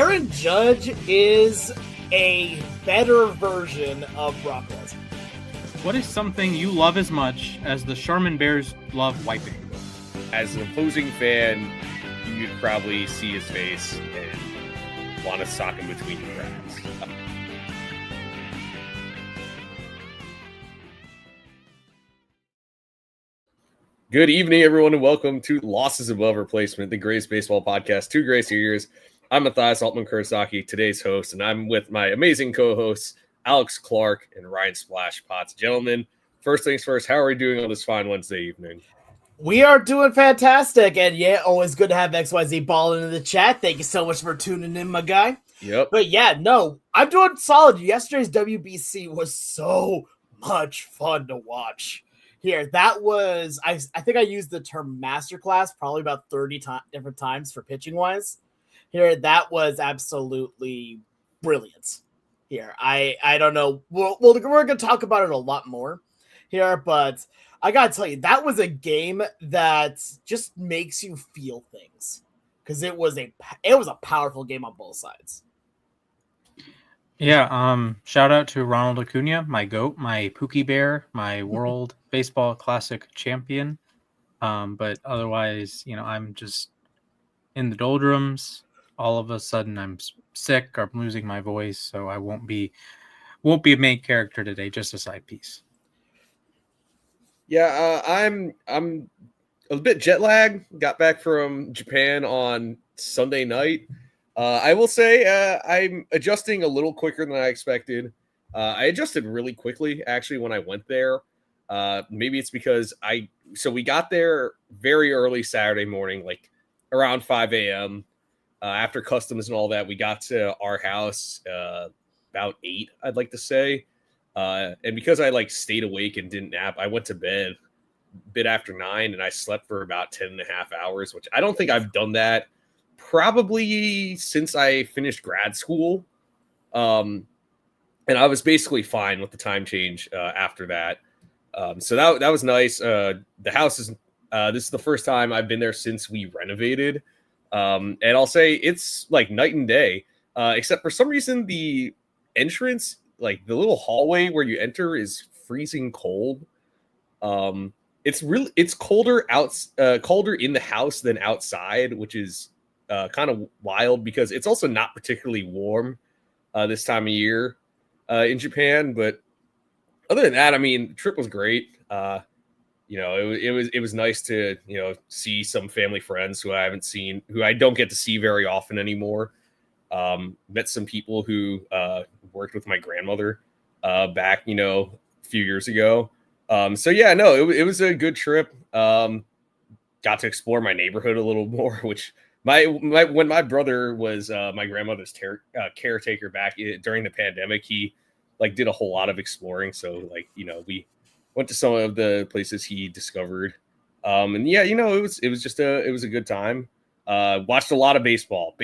Aaron Judge is a better version of Brock Lesnar. What is something you love as much as the Charmin Bears love wiping? As an opposing fan, you'd probably see his face and want to sock him between the cracks. Good evening, everyone, and welcome to Losses Above Replacement, the greatest baseball podcast, two greatest years. I'm Matthias Altman-Kursaki, today's host, and I'm with my amazing co-hosts, Alex Clark and Ryan Splash Potts. Gentlemen, first things first, how are we doing on this fine Wednesday evening? We are doing fantastic, and yeah, always good to have XYZ Ball in the chat. Thank you so much for tuning in, my guy. Yep. But yeah, no, I'm doing solid. Yesterday's WBC was so much fun to watch. Here, that was, I think I used the term masterclass probably about 30 different times for pitching-wise. Here, that was absolutely brilliant. Here, I don't know. We're going to talk about it a lot more here, but I got to tell you, that was a game that just makes you feel things because it was a powerful game on both sides. Yeah, shout out to Ronald Acuna, my GOAT, my Pookie Bear, my World Baseball Classic champion. But otherwise, I'm just in the doldrums. All of a sudden, I'm sick or I'm losing my voice, so I won't be a main character today, just a side piece. Yeah, I'm a bit jet lagged. Got back from Japan on Sunday night. I will say I'm adjusting a little quicker than I expected. I adjusted really quickly, actually, when I went there. Maybe it's because we got there very early Saturday morning, like around 5 a.m. After customs and all that, we got to our house about 8, I'd like to say. And because I stayed awake and didn't nap, I went to bed a bit after 9 and I slept for about 10 and a half hours, which I don't think I've done that probably since I finished grad school. And I was basically fine with the time change after that. So that was nice. The house is, this is the first time I've been there since we renovated. And I'll say it's like night and day, except for some reason, the entrance, like the little hallway where you enter, is freezing cold. It's colder colder in the house than outside, which is kind of wild because it's also not particularly warm this time of year in Japan. But other than that, I mean, the trip was great. It was nice to see some family friends who I haven't seen, who I don't get to see very often anymore. Met some people who worked with my grandmother back a few years ago. It was a good trip. Got to explore my neighborhood a little more, which when my brother was my grandmother's caretaker back during the pandemic, he did a whole lot of exploring. So we went to some of the places he discovered. It was a good time. Watched a lot of baseball.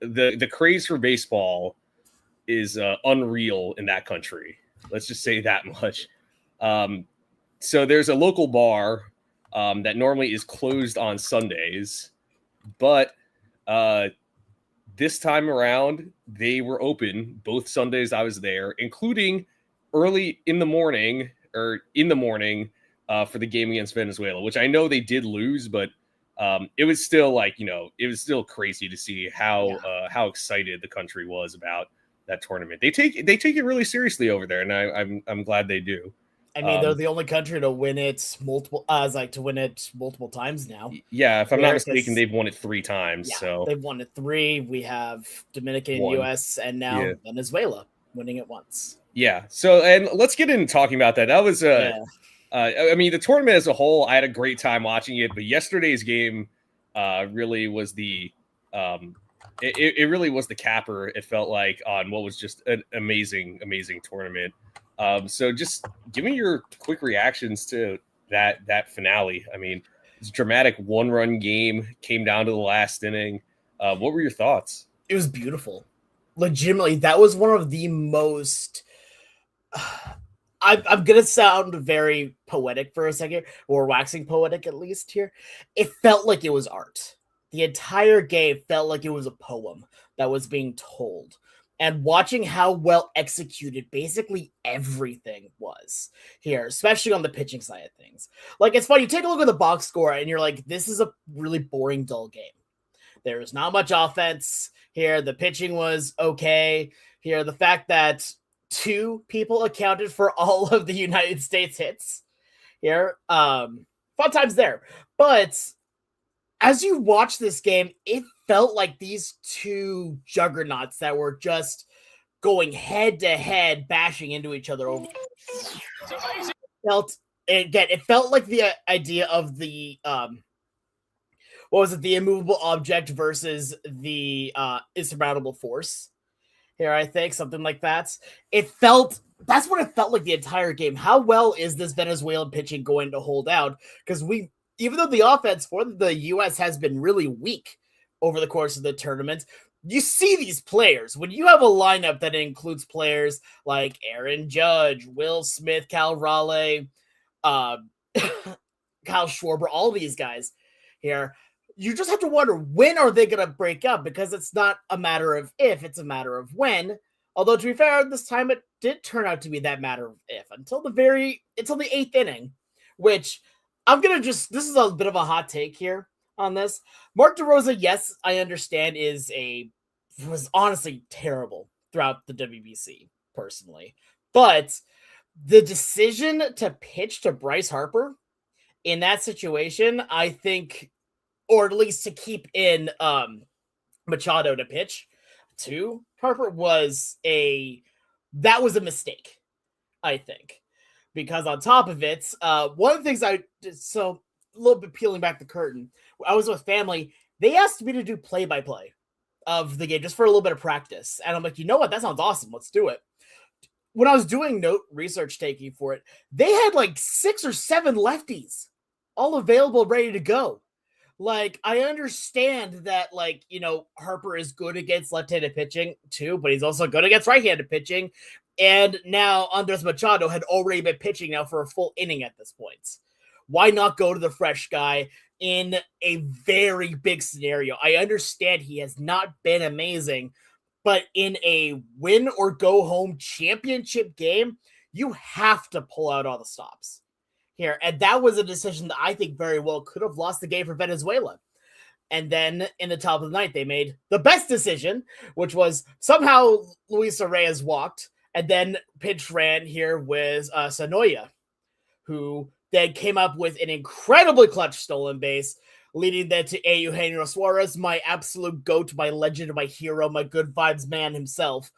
The craze for baseball is unreal in that country. Let's just say that much. So there's a local bar that normally is closed on Sundays, but this time around they were open both Sundays I was there, including early in the morning for the game against Venezuela, which I know they did lose, but it was still it was still crazy to see how excited the country was about that tournament. They take it really seriously over there, and I'm glad they do. I mean, they're the only country to win it multiple times now. Yeah, if I'm not mistaken, they've won it 3 times. Yeah, so they've won it 3. We have Dominican, U.S., and now Venezuela winning it once. Yeah. So, and let's get into talking about that. That was I mean, the tournament as a whole, I had a great time watching it, but yesterday's game really was the it really was the capper, it felt like, on what was just an amazing tournament. So just give me your quick reactions to that finale. I mean, it's a dramatic 1-run game, came down to the last inning. What were your thoughts? It was beautiful. Legitimately, that was one of the most I'm going to sound very poetic for a second, or waxing poetic at least here. It felt like it was art. The entire game felt like it was a poem. that was being told, and watching how well executed basically everything was here, especially on the pitching side of things. Like, it's funny, you take a look at the box score and you're like, this is a really boring, dull game. There's not much offense here. The pitching was okay here. The fact that 2 people accounted for all of the United States hits here. Fun times there. But as you watch this game, it felt like these 2 juggernauts that were just going head to head, bashing into each other over. It felt like the idea of the what was it? The immovable object versus the insurmountable force. Here, I think something like that. That's what it felt like the entire game. How well is this Venezuelan pitching going to hold out? Because even though the offense for the U.S. has been really weak over the course of the tournament, you see these players. When you have a lineup that includes players like Aaron Judge, Will Smith, Cal Raleigh, Kyle Schwarber, all these guys here, you just have to wonder, when are they going to break up? Because it's not a matter of if, it's a matter of when. Although, to be fair, this time it did turn out to be that matter of if until the 8th inning, which this is a bit of a hot take here on this. Mark DeRosa, yes, I understand, was honestly terrible throughout the WBC, personally. But the decision to pitch to Bryce Harper in that situation, I think, or at least to keep in Machado to pitch to Harper, was a mistake, I think. Because on top of it, one of the things a little bit peeling back the curtain, I was with family, they asked me to do play-by-play of the game just for a little bit of practice. And I'm like, you know what? That sounds awesome. Let's do it. When I was doing note research taking for it, they had like 6 or 7 lefties all available, ready to go. Like, I understand that, like, you know, Harper is good against left-handed pitching too, but he's also good against right-handed pitching. And now Andres Machado had already been pitching now for a full inning at this point. Why not go to the fresh guy in a very big scenario? I understand he has not been amazing, but in a win or go home championship game, you have to pull out all the stops here. And that was a decision that I think very well could have lost the game for Venezuela. And then in the top of the ninth, they made the best decision, which was somehow Luis Reyes walked, and then pitch ran here with Sanoya, who then came up with an incredibly clutch stolen base, leading then to Eugenio Suarez, my absolute GOAT, my legend, my hero, my good vibes man himself,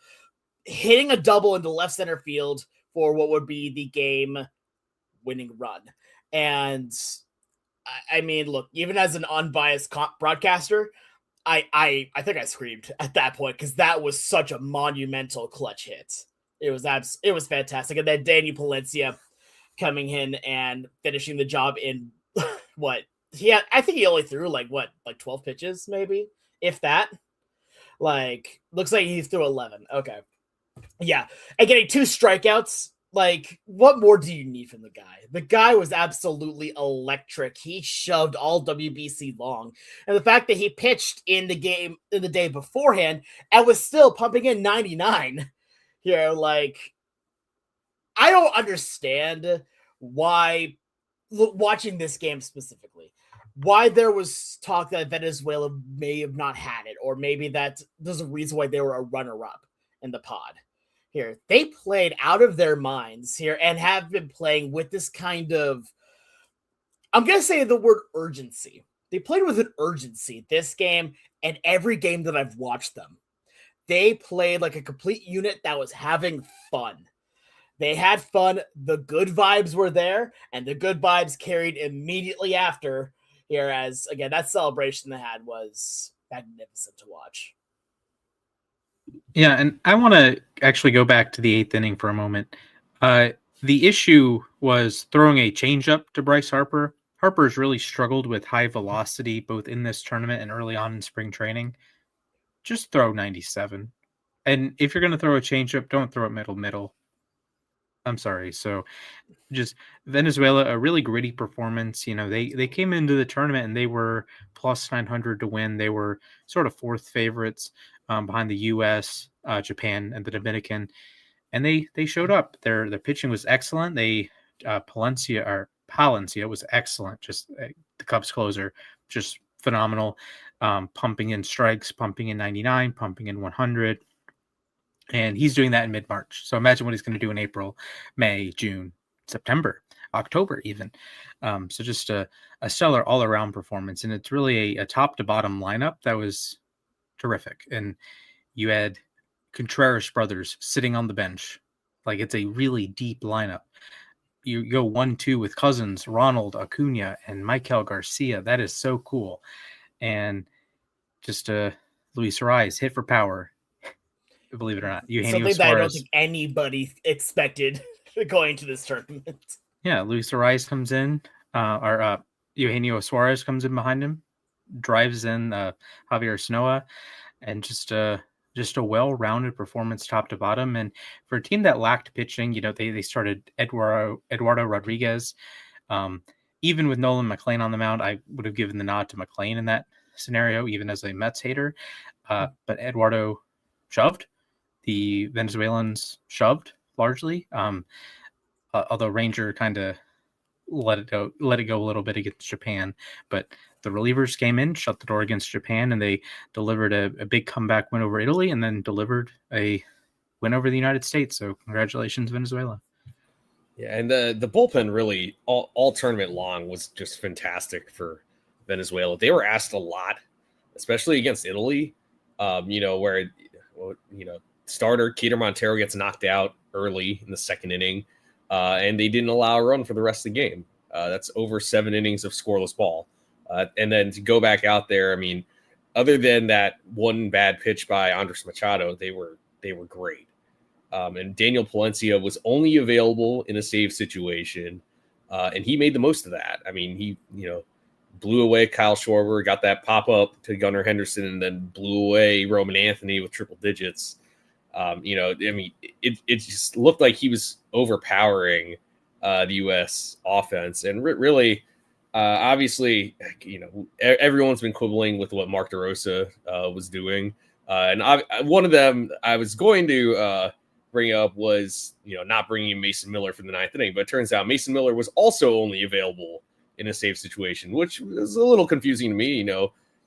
hitting a double into left center field for what would be the game-winning run. And I mean, look, even as an unbiased broadcaster, I think I screamed at that point because that was such a monumental clutch hit. It was fantastic. And then Danny Palencia coming in and finishing the job in what? I think he only threw like 12 pitches, maybe, if that. Like, looks like he threw 11. Okay. Yeah. And getting 2 strikeouts, like, what more do you need from the guy? The guy was absolutely electric. He shoved all WBC long. And the fact that he pitched in the game in the day beforehand and was still pumping in 99 here, like, I don't understand why, watching this game specifically, why there was talk that Venezuela may have not had it, or maybe that there's a reason why they were a runner-up in the pod. Here, they played out of their minds here and have been playing with this kind of, I'm going to say the word urgency. They played with an urgency this game and every game that I've watched them. They played like a complete unit that was having fun. They had fun. The good vibes were there, and the good vibes carried immediately after here, as, again, that celebration they had was magnificent to watch. Yeah, and I want to actually go back to the 8th inning for a moment. The issue was throwing a changeup to Bryce Harper. Harper's really struggled with high velocity both in this tournament and early on in spring training. Just throw 97. And if you're going to throw a changeup, don't throw it middle. I'm sorry. So just Venezuela, a really gritty performance. You know, they came into the tournament and they were plus 900 to win. They were sort of 4th favorites. behind the U.S., Japan, and the Dominican, and they showed up. Their pitching was excellent. Palencia was excellent. Just the Cubs closer, just phenomenal. Pumping in strikes, pumping in 99, pumping in 100. And he's doing that in mid-March. So imagine what he's going to do in April, May, June, September, October even. So just a stellar all-around performance. And it's really a top-to-bottom lineup that was terrific. And you had Contreras brothers sitting on the bench. Like, it's a really deep lineup. You go 1-2 with Cousins, Ronald, Acuna, and Michael Garcia. That is so cool. And just Luis Ariz hit for power. Believe it or not, Eugenio something Suarez. that I don't think anybody expected going to this tournament. Yeah, Luis Ariz comes in, Eugenio Suarez comes in behind him, drives in Javier Sanoa, and just a well-rounded performance top to bottom. And for a team that lacked pitching, they started Eduardo Rodriguez. Even with Nolan McLean on the mound, I would have given the nod to McLean in that scenario, even as a Mets hater. But Eduardo shoved. The Venezuelans shoved largely, although Ranger kind of let it go a little bit against Japan. But the relievers came in, shut the door against Japan, and they delivered a big comeback win over Italy, and then delivered a win over the United States. So congratulations, Venezuela. Yeah, and the bullpen really all tournament long was just fantastic for Venezuela. They were asked a lot, especially against Italy. Where starter Keter Montero gets knocked out early in the second inning, and they didn't allow a run for the rest of the game. That's over 7 innings of scoreless ball. And then to go back out there, I mean, other than that one bad pitch by Andres Machado, they were great. And Daniel Palencia was only available in a save situation, and he made the most of that. I mean, he blew away Kyle Schwarber, got that pop up to Gunnar Henderson, and then blew away Roman Anthony with triple digits. It just looked like he was overpowering the U.S. offense, and really, obviously, everyone's been quibbling with what Mark DeRosa was doing, and one of them I was going to bring up was not bringing Mason Miller for the 9th inning, but it turns out Mason Miller was also only available in a save situation, which was a little confusing to me.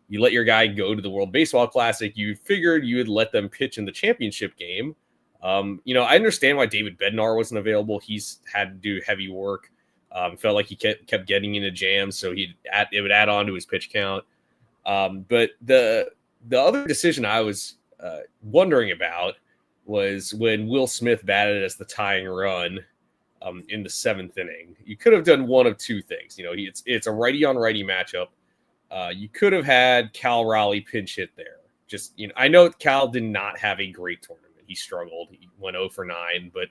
You let your guy go to the World Baseball Classic. You figured you would let them pitch in the championship game. I understand why David Bednar wasn't available. He's had to do heavy work. Felt like he kept getting into jams, so it would add on to his pitch count. But the other decision I was wondering about was when Will Smith batted as the tying run in the 7th inning. You could have done one of two things. It's a righty on righty matchup. You could have had Cal Raleigh pinch hit there. I know Cal did not have a great tournament. He struggled. He went 0 for 9, but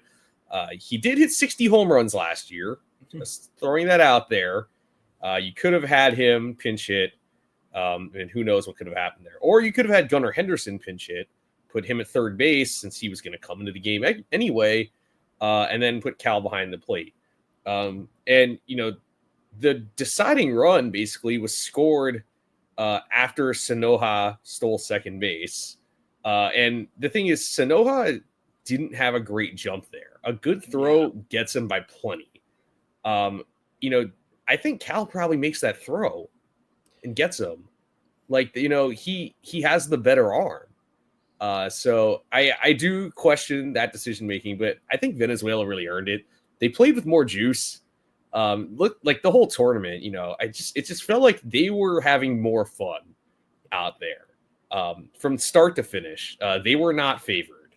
he did hit 60 home runs last year. Just throwing that out there. You could have had him pinch hit, and who knows what could have happened there. Or you could have had Gunnar Henderson pinch hit, put him at third base since he was going to come into the game anyway, and then put Cal behind the plate. The deciding run basically was scored after Sanoha stole second base. And the thing is, Sanoha didn't have a great jump there. A good throw gets him by plenty. I think Cal probably makes that throw and gets him. He has the better arm. So I do question that decision making, but I think Venezuela really earned it. They played with more juice. Look, like the whole tournament, it just felt like they were having more fun out there from start to finish. They were not favored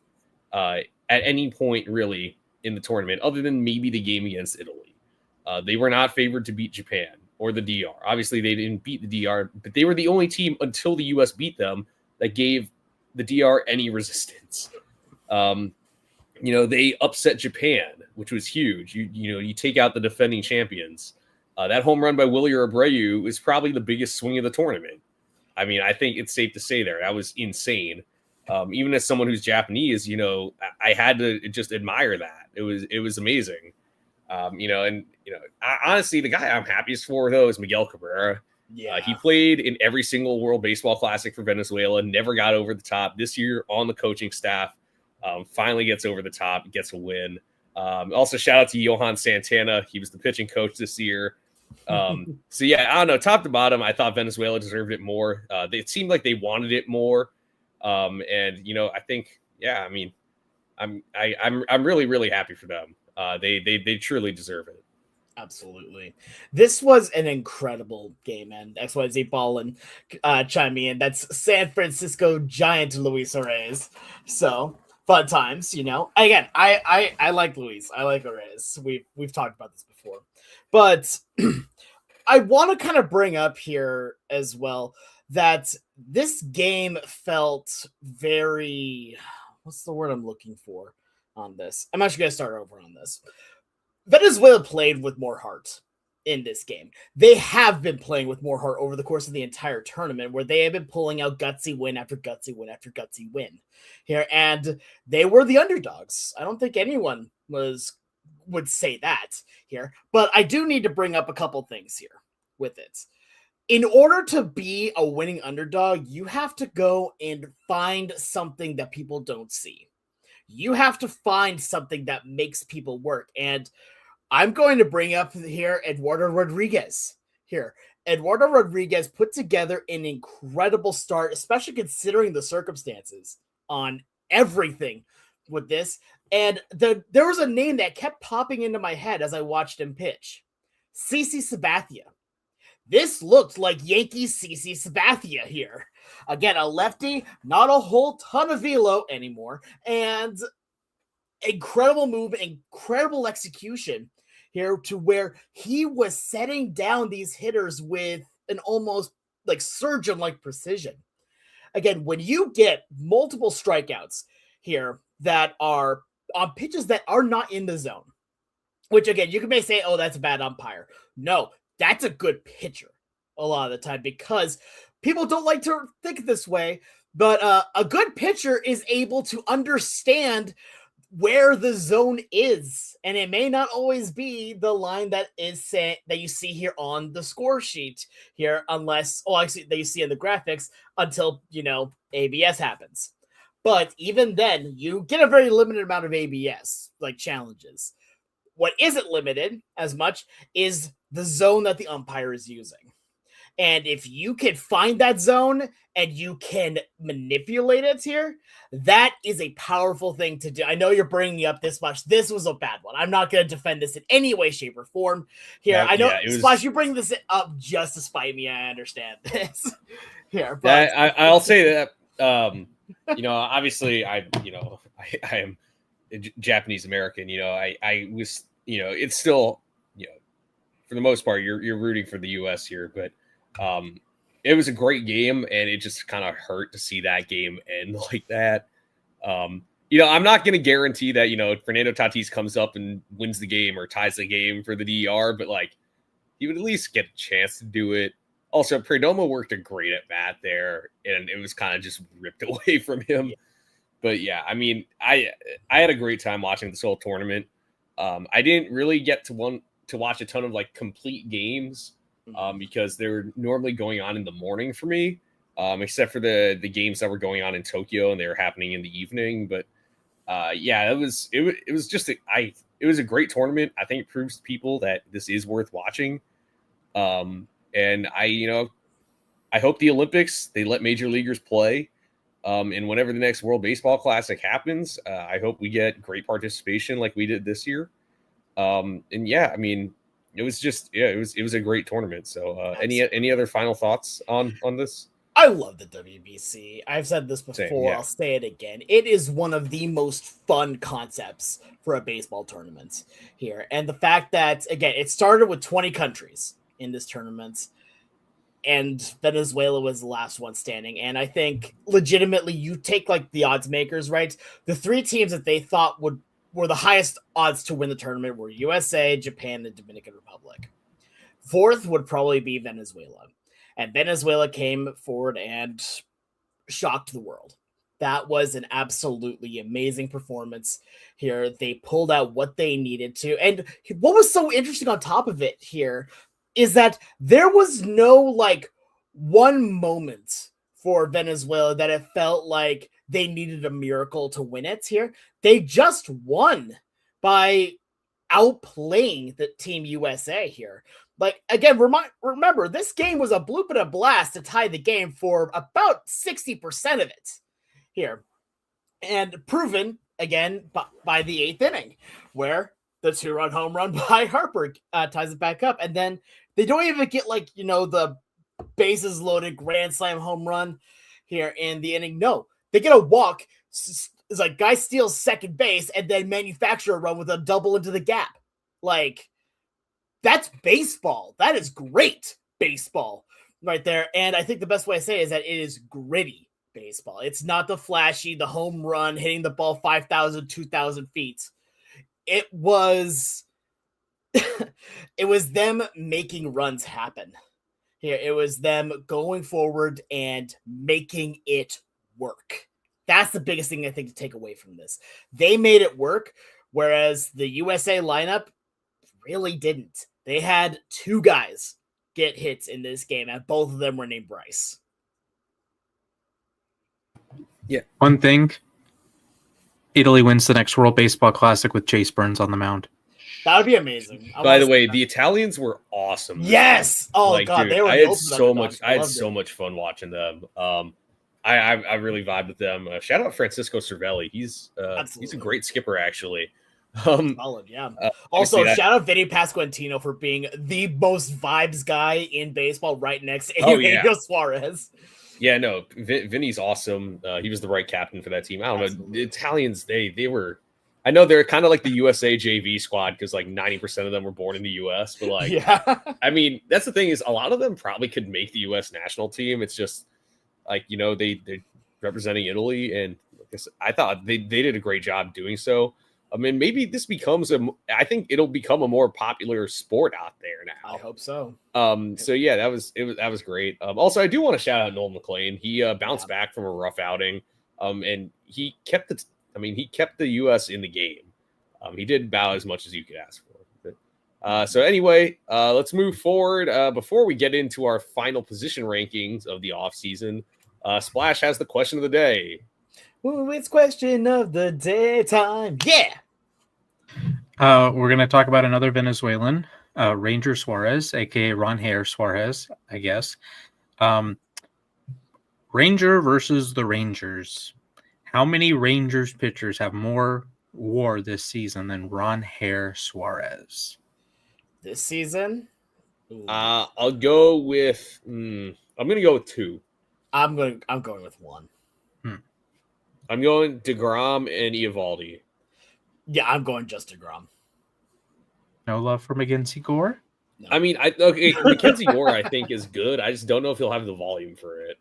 at any point really in the tournament, other than maybe the game against Italy. They were not favored to beat Japan or the DR. Obviously, they didn't beat the DR, but they were the only team until the U.S. beat them that gave the DR any resistance. They upset Japan, which was huge. You take out the defending champions. That home run by Willie Abreu is probably the biggest swing of the tournament. I mean, I think it's safe to say that was insane. Even as someone who's Japanese, I had to just admire that. It was amazing. Honestly, the guy I'm happiest for though is Miguel Cabrera. Yeah. He played in every single World Baseball Classic for Venezuela, never got over the top. This year on the coaching staff, finally gets over the top, gets a win. Also, shout out to Johan Santana. He was the pitching coach this year. So yeah, I don't know. Top to bottom, I thought Venezuela deserved it more. It seemed like they wanted it more. And you know, I think, yeah, I mean, I'm really, really happy for them. They truly deserve it. Absolutely. This was an incredible game, and XYZ Ball and chime me in. That's San Francisco Giant Luis Reyes. So fun times, you know. Again, I like Luis. I like Reyes. We've talked about this before. But I want to kind of bring up here as well that this game felt very, what's the word I'm looking for on this? I'm actually going to start over on this. Venezuela played with more heart in this game. They have been playing with more heart over the course of the entire tournament, where they have been pulling out gutsy win after gutsy win after gutsy win here, and they were the underdogs. I don't think anyone would say that here, but I do need to bring up a couple things here with it. In order to be a winning underdog, you have to go and find something that people don't see. You have to find something that makes people work, and I'm going to bring up here Eduardo Rodriguez. Here, Eduardo Rodriguez put together an incredible start, especially considering the circumstances on everything with this. And there was a name that kept popping into my head as I watched him pitch. CC Sabathia. This looked like Yankees CC Sabathia here. Again, a lefty, not a whole ton of velo anymore, and incredible move, incredible execution here to where he was setting down these hitters with an almost like surgeon-like precision. Again, when you get multiple strikeouts here that are on pitches that are not in the zone, which again, you may say, oh, that's a bad umpire. No, that's a good pitcher a lot of the time, because people don't like to think this way, but a good pitcher is able to understand where the zone is, and it may not always be the line that is that you see here on the score sheet here, unless actually that you see in the graphics, until ABS happens. But even then, you get a very limited amount of ABS like challenges. What isn't limited as much is the zone that the umpire is using. And if you can find that zone and you can manipulate it here, that is a powerful thing to do. I know you're bringing up this much. This was a bad one. I'm not going to defend this in any way, shape, or form here. I know, Splash, you bring this up just to spite me. I understand this here. But I'll say that, obviously I am Japanese American. I was, it's still, for the most part, you're rooting for the U.S. here, but it was a great game, and it just kind of hurt to see that game end like that. I'm not going to guarantee that, Fernando Tatis comes up and wins the game or ties the game for the DER, but he would at least get a chance to do it. Also, Perdomo worked a great at bat there, and it was kind of just ripped away from him. Yeah. But yeah, I mean, I had a great time watching this whole tournament. I didn't really get to watch a ton of complete games. Because they're normally going on in the morning for me, except for the games that were going on in Tokyo and they were happening in the evening. But it was just it was a great tournament. I think it proves to people that this is worth watching. And I hope the Olympics, they let major leaguers play. And whenever the next World Baseball Classic happens, I hope we get great participation like we did this year. It was just, it was a great tournament. So any other final thoughts on this? I love the WBC. I've said this before. I'll say it again. It is one of the most fun concepts for a baseball tournament here. And the fact that, again, it started with 20 countries in this tournament, and Venezuela was the last one standing. And I think legitimately you take the odds makers, right? The three teams that they thought were the highest odds to win the tournament were USA, Japan, and Dominican Republic. Fourth would probably be Venezuela. And Venezuela came forward and shocked the world. That was an absolutely amazing performance here. They pulled out what they needed to. And what was so interesting on top of it here is that there was no like one moment for Venezuela that it felt like they needed a miracle to win it here. They just won by outplaying the Team USA here. Like, again, remember, this game was a bloop and a blast to tie the game for about 60% of it here. And proven, again, by the 8th inning, where the 2-run home run by Harper ties it back up. And then they don't even get, like, the bases loaded grand slam home run here in the inning. No, they get a walk. It's like guy steals second base and then manufacture a run with a double into the gap. Like, that's baseball. That is great baseball right there. And I think the best way to say it is that it is gritty baseball. It's not the flashy, the home run, hitting the ball 5,000, 2,000 feet. It was it was them making runs happen. Here, it was them going forward and making it work. That's the biggest thing I think to take away from this. They made it work, whereas the USA lineup really didn't. They had 2 guys get hits in this game, and both of them were named Bryce. Yeah. One thing, Italy wins the next World Baseball Classic with Chase Burns on the mound. That would be amazing. By the way, the Italians were awesome. Yes. Oh God, dude, they were. I had so much fun watching them. I really vibed with them. Shout out Francisco Cervelli. He's a great skipper, actually. Solid, yeah. Also, shout out Vinny Pasquantino for being the most vibes guy in baseball, right next to Eugenio Suarez. Yeah, no, Vinny's awesome. He was the right captain for that team. I don't know. The Italians, they were. I know they're kind of like the USA JV squad because like 90% of them were born in the US, but like, I mean, that's the thing is a lot of them probably could make the US national team. It's just like, they're representing Italy, and I thought they did a great job doing so. I mean, maybe this becomes I think it'll become a more popular sport out there now. I hope so. So yeah, that was great. Also, I do want to shout out Noel McLean. He bounced back from a rough outing. And he kept the U.S. in the game. He did about as much as you could ask for. So anyway, let's move forward. Before we get into our final position rankings of the offseason, Splash has the question of the day. Ooh, it's question of the day time. Yeah. We're going to talk about another Venezuelan, Ranger Suarez, a.k.a. Ron Hare Suarez, I guess. Ranger versus the Rangers. How many Rangers pitchers have more WAR this season than Ron Hare Suarez? This season? Ooh. I'll go with. I'm going to go with 2. I'm going with 1. I'm going DeGrom and Eovaldi. Yeah, I'm going just DeGrom. No love for Mackenzie Gore? No. I mean, Mackenzie Gore I think is good. I just don't know if he'll have the volume for it.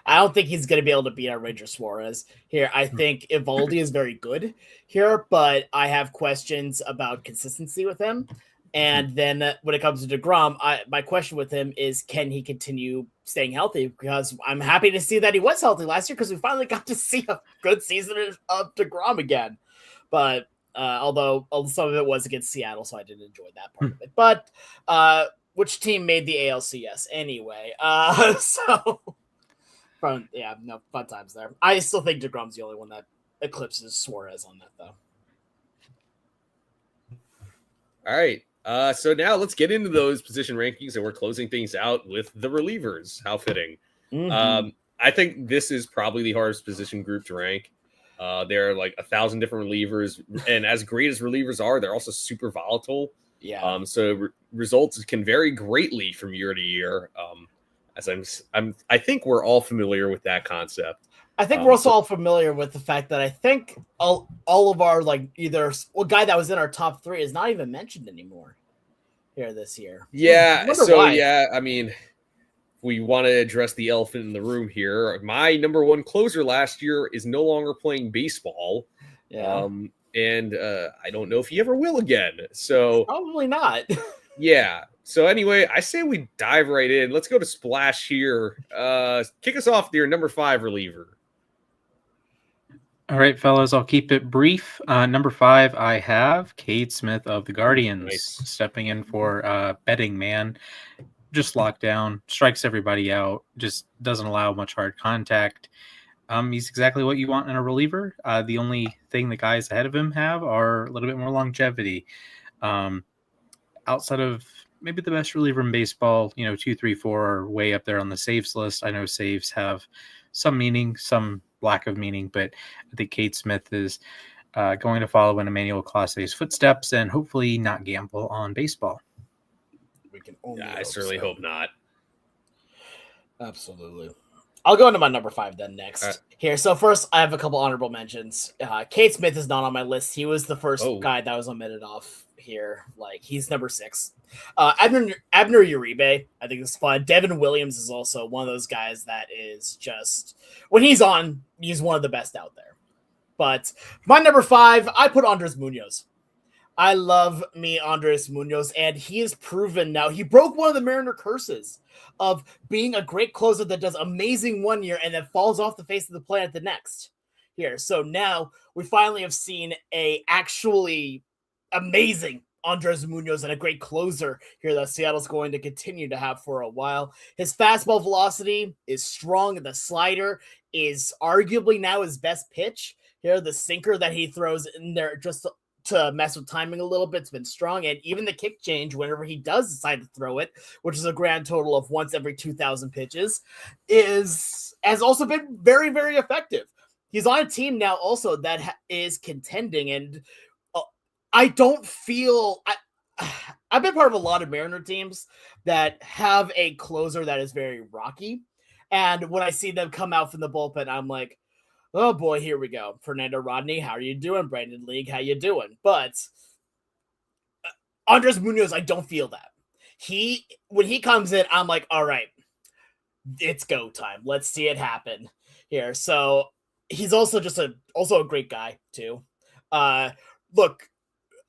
I don't think he's going to be able to beat our Ranger Suarez here. I think Eovaldi is very good here, but I have questions about consistency with him. And then when it comes to DeGrom, my question with him is, can he continue staying healthy? Because I'm happy to see that he was healthy last year because we finally got to see a good season of DeGrom again. But although some of it was against Seattle, so I didn't enjoy that part of it. But which team made the ALCS anyway? Fun times there. I still think DeGrom's the only one that eclipses Suarez on that, though. All right. So now let's get into those position rankings, and we're closing things out with the relievers. How fitting. Mm-hmm. I think this is probably the hardest position group to rank. There are like 1,000 different relievers, and as great as relievers are, they're also super volatile. Yeah. So results can vary greatly from year to year. I think we're all familiar with that concept. I think we're also all familiar with the fact that I think all of our guy that was in our top 3 is not even mentioned anymore here this year. Yeah. So why. Yeah, I mean, we want to address the elephant in the room here. My number 1 closer last year is no longer playing baseball. Yeah. And I don't know if he ever will again. So probably not. Yeah. So anyway, I say we dive right in. Let's go to Splash here. Kick us off with your number 5 reliever. All right, fellas, I'll keep it brief. Number 5, I have Cade Smith of the Guardians Nice. stepping in for betting man. Just locked down, strikes everybody out, just doesn't allow much hard contact. He's exactly what you want in a reliever. The only thing the guys ahead of him have are a little bit more longevity. Outside of maybe the best reliever in baseball, 2, 3, 4 are way up there on the saves list. I know saves have some meaning, some lack of meaning, but I think Cade Smith is going to follow in Emmanuel Clase's footsteps and hopefully not gamble on baseball. We can only I certainly hope not. Absolutely. I'll go into my number 5 then next. Here. So first, I have a couple honorable mentions. Cade Smith is not on my list. He was the first guy that was omitted off here. Like, he's number 6. Abner Uribe, I think is fun. Devin Williams is also one of those guys that is just, when he's on, he's one of the best out there. But my number 5, I put Andres Munoz. I love me Andres Munoz, and he has proven now. He broke one of the Mariner curses of being a great closer that does amazing one year and then falls off the face of the planet the next here. So now we finally have seen a actually amazing Andres Munoz and a great closer here that Seattle's going to continue to have for a while. His fastball velocity is strong. The slider is arguably now his best pitch. Here, the sinker that he throws in there just to mess with timing a little bit, it's been strong. And even the kick change, whenever he does decide to throw it, which is a grand total of once every 2,000 pitches, has also been very, very effective. He's on a team now also that is contending, and I don't feel I've been part of a lot of Mariner teams that have a closer that is very rocky, and when I see them come out from the bullpen, I'm like, oh boy, here we go. Fernando Rodney, how are you doing? Brandon League, how you doing? But Andres Munoz, I don't feel that. When he comes in, I'm like, all right, it's go time. Let's see it happen here. So he's also just a great guy too. Look,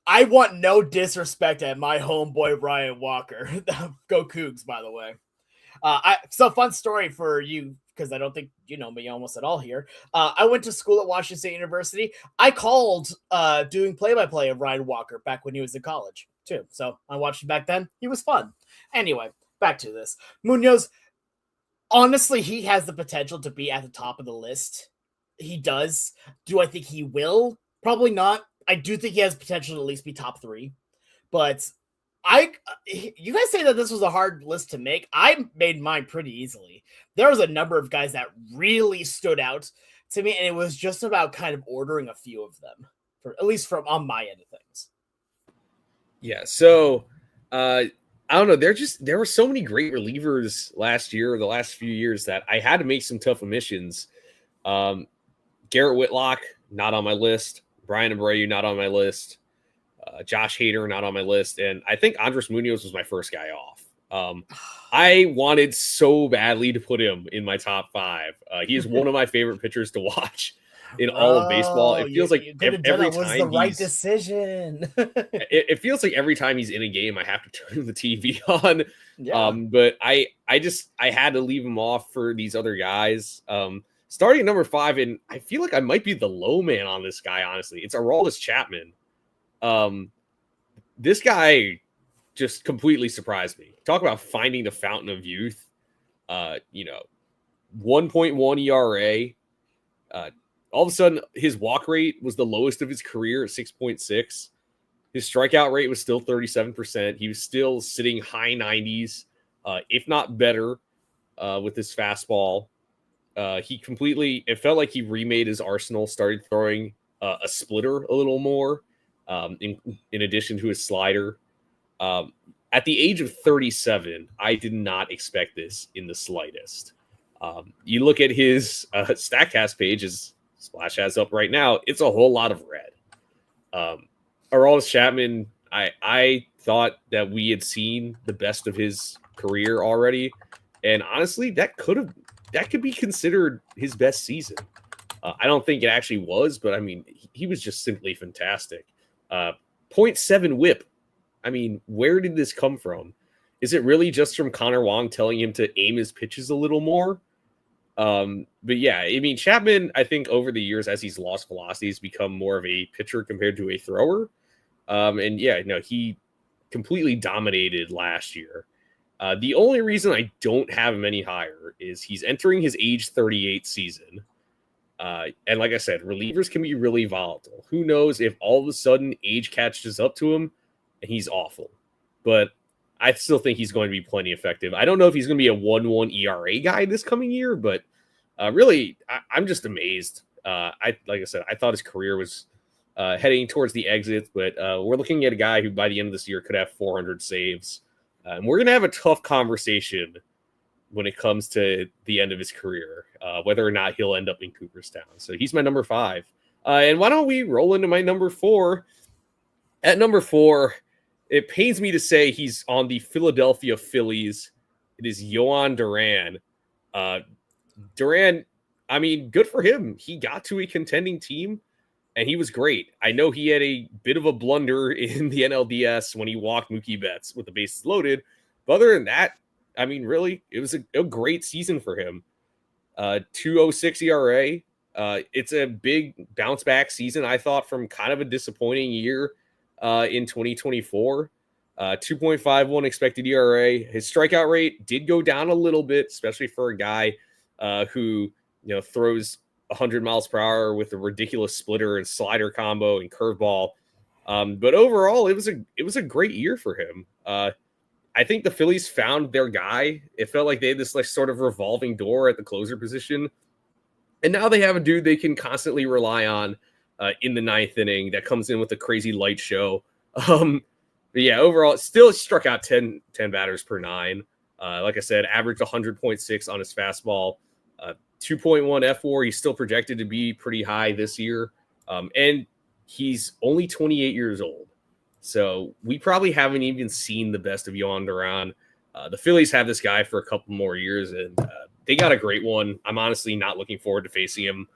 I want no disrespect at my homeboy Ryan Walker. Go Cougs, by the way. So fun story for you, because I don't think you know me almost at all here. I went to school at Washington State University. I called doing play-by-play of Ryan Walker back when he was in college too. So I watched him back then. He was fun. Anyway, back to this. Munoz, honestly, he has the potential to be at the top of the list. He does. Do I think he will? Probably not. I do think he has potential to at least be top 3. But you guys say that this was a hard list to make. I made mine pretty easily. There was a number of guys that really stood out to me, and it was just about kind of ordering a few of them, at least from on my end of things. Yeah, so I don't know. There were so many great relievers last year, the last few years, that I had to make some tough omissions. Garrett Whitlock, not on my list. Brian Abreu, not on my list. Josh Hader, not on my list. And I think Andres Munoz was my first guy off. I wanted so badly to put him in my top 5. He is one of my favorite pitchers to watch in all of baseball. It feels like every time was the right decision. It feels like every time he's in a game, I have to turn the TV on. Yeah. But I had to leave him off for these other guys. Starting at number 5, and I feel like I might be the low man on this guy, honestly. It's Aroldis Chapman. This guy just completely surprised me. Talk about finding the fountain of youth. 1.1 ERA. All of a sudden, his walk rate was the lowest of his career at 6.6. His strikeout rate was still 37%. He was still sitting high 90s, if not better, with his fastball. It felt like he remade his arsenal, started throwing a splitter a little more, in addition to his slider. At the age of 37, I did not expect this in the slightest. You look at his StatCast page, as Splash has up right now, it's a whole lot of red. Aroldis Chapman, I thought that we had seen the best of his career already, and honestly, that could be considered his best season. I don't think it actually was, but I mean, he was just simply fantastic. 0.7 whip. I mean, where did this come from? Is it really just from Connor Wong telling him to aim his pitches a little more? But yeah, I mean, Chapman, I think over the years, as he's lost velocity, has become more of a pitcher compared to a thrower. And yeah, no, he completely dominated last year. The only reason I don't have him any higher is he's entering his age 38 season. And like I said, relievers can be really volatile. Who knows if all of a sudden age catches up to him and he's awful. But I still think he's going to be plenty effective. I don't know if he's going to be a 1-1 ERA guy this coming year, but really, I'm just amazed. Like I said, I thought his career was heading towards the exit, but we're looking at a guy who by the end of this year could have 400 saves. And we're going to have a tough conversation when it comes to the end of his career, whether or not he'll end up in Cooperstown. So he's my number 5. And why don't we roll into my number 4? At number 4, it pains me to say he's on the Philadelphia Phillies. It is Yohan Duran. Duran, I mean, good for him. He got to a contending team, and he was great. I know he had a bit of a blunder in the NLDS when he walked Mookie Betts with the bases loaded. But other than that, I mean, really, it was a great season for him. 2.06 ERA. It's a big bounce back season, I thought, from kind of a disappointing year in 2024. 2.51 expected ERA. His strikeout rate did go down a little bit, especially for a guy who throws 100 miles per hour with a ridiculous splitter and slider combo and curveball. But overall, it was a great year for him. I think the Phillies found their guy. It felt like they had this like sort of revolving door at the closer position. And now they have a dude they can constantly rely on in the 9th inning that comes in with a crazy light show. But yeah, overall, still struck out 10 batters per 9. Like I said, averaged 100.6 on his fastball, 2.1 F4. He's still projected to be pretty high this year. And he's only 28 years old. So we probably haven't even seen the best of Yohan Duran. The Phillies have this guy for a couple more years, and they got a great one. I'm honestly not looking forward to facing him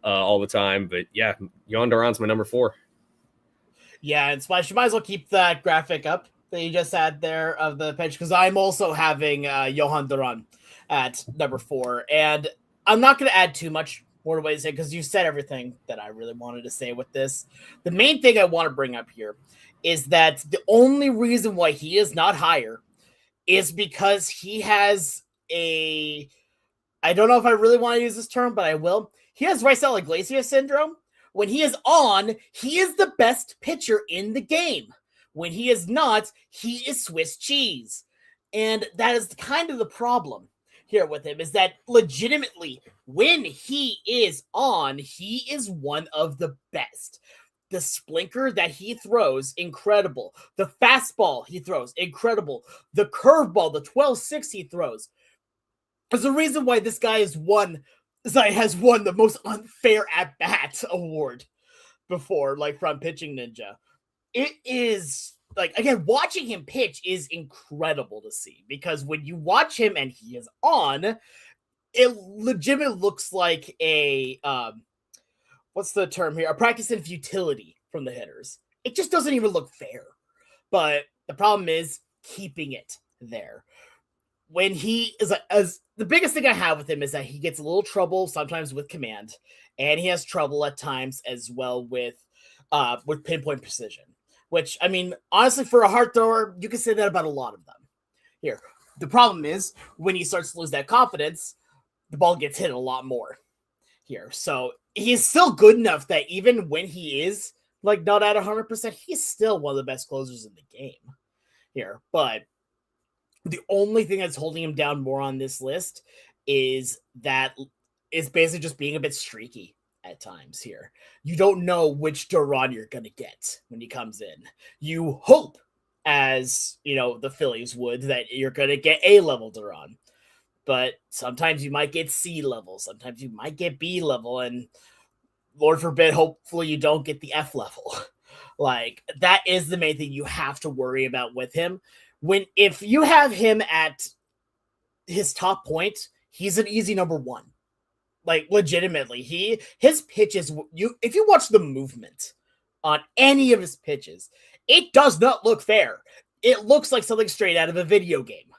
all the time. But yeah, Yohan Duran's my number 4. Yeah, and Splash, you might as well keep that graphic up that you just had there of the pitch, because I'm also having Yohan Duran at number 4. And I'm not going to add too much more to what you say, because you said everything that I really wanted to say with this. The main thing I want to bring up here is that the only reason why he is not higher is because he has I don't know if I really want to use this term, but I will. He has Raisel Iglesias syndrome. When he is on, he is the best pitcher in the game. When he is not, he is Swiss cheese. And that is kind of the problem here with him, is that legitimately, when he is on, he is one of the best. The splinter that he throws, incredible. The fastball he throws, incredible. The curveball, the 12-6 he throws. There's a reason why this guy has won the most unfair at-bat award before, like from Pitching Ninja. It is, like, again, watching him pitch is incredible to see, because when you watch him and he is on, it legitimately looks like a, what's the term here? A practice in futility from the hitters. It just doesn't even look fair. But the problem is keeping it there. When he is, as the biggest thing I have with him is that he gets a little trouble sometimes with command, and he has trouble at times as well with pinpoint precision. Which, I mean, honestly, for a hard thrower, you can say that about a lot of them. Here, the problem is when he starts to lose that confidence, the ball gets hit a lot more here. So he's still good enough that even when he is like not at 100%, he's still one of the best closers in the game here. But the only thing that's holding him down more on this list is basically just being a bit streaky at times here. You don't know which Duran you're going to get when he comes in. You hope, as the Phillies would, that you're going to get A-level Duran. But sometimes you might get C level. Sometimes you might get B level. And Lord forbid, hopefully you don't get the F level. Like, that is the main thing you have to worry about with him. If you have him at his top point, he's an easy number 1. Like, legitimately, his pitches, if you watch the movement on any of his pitches, it does not look fair. It looks like something straight out of a video game.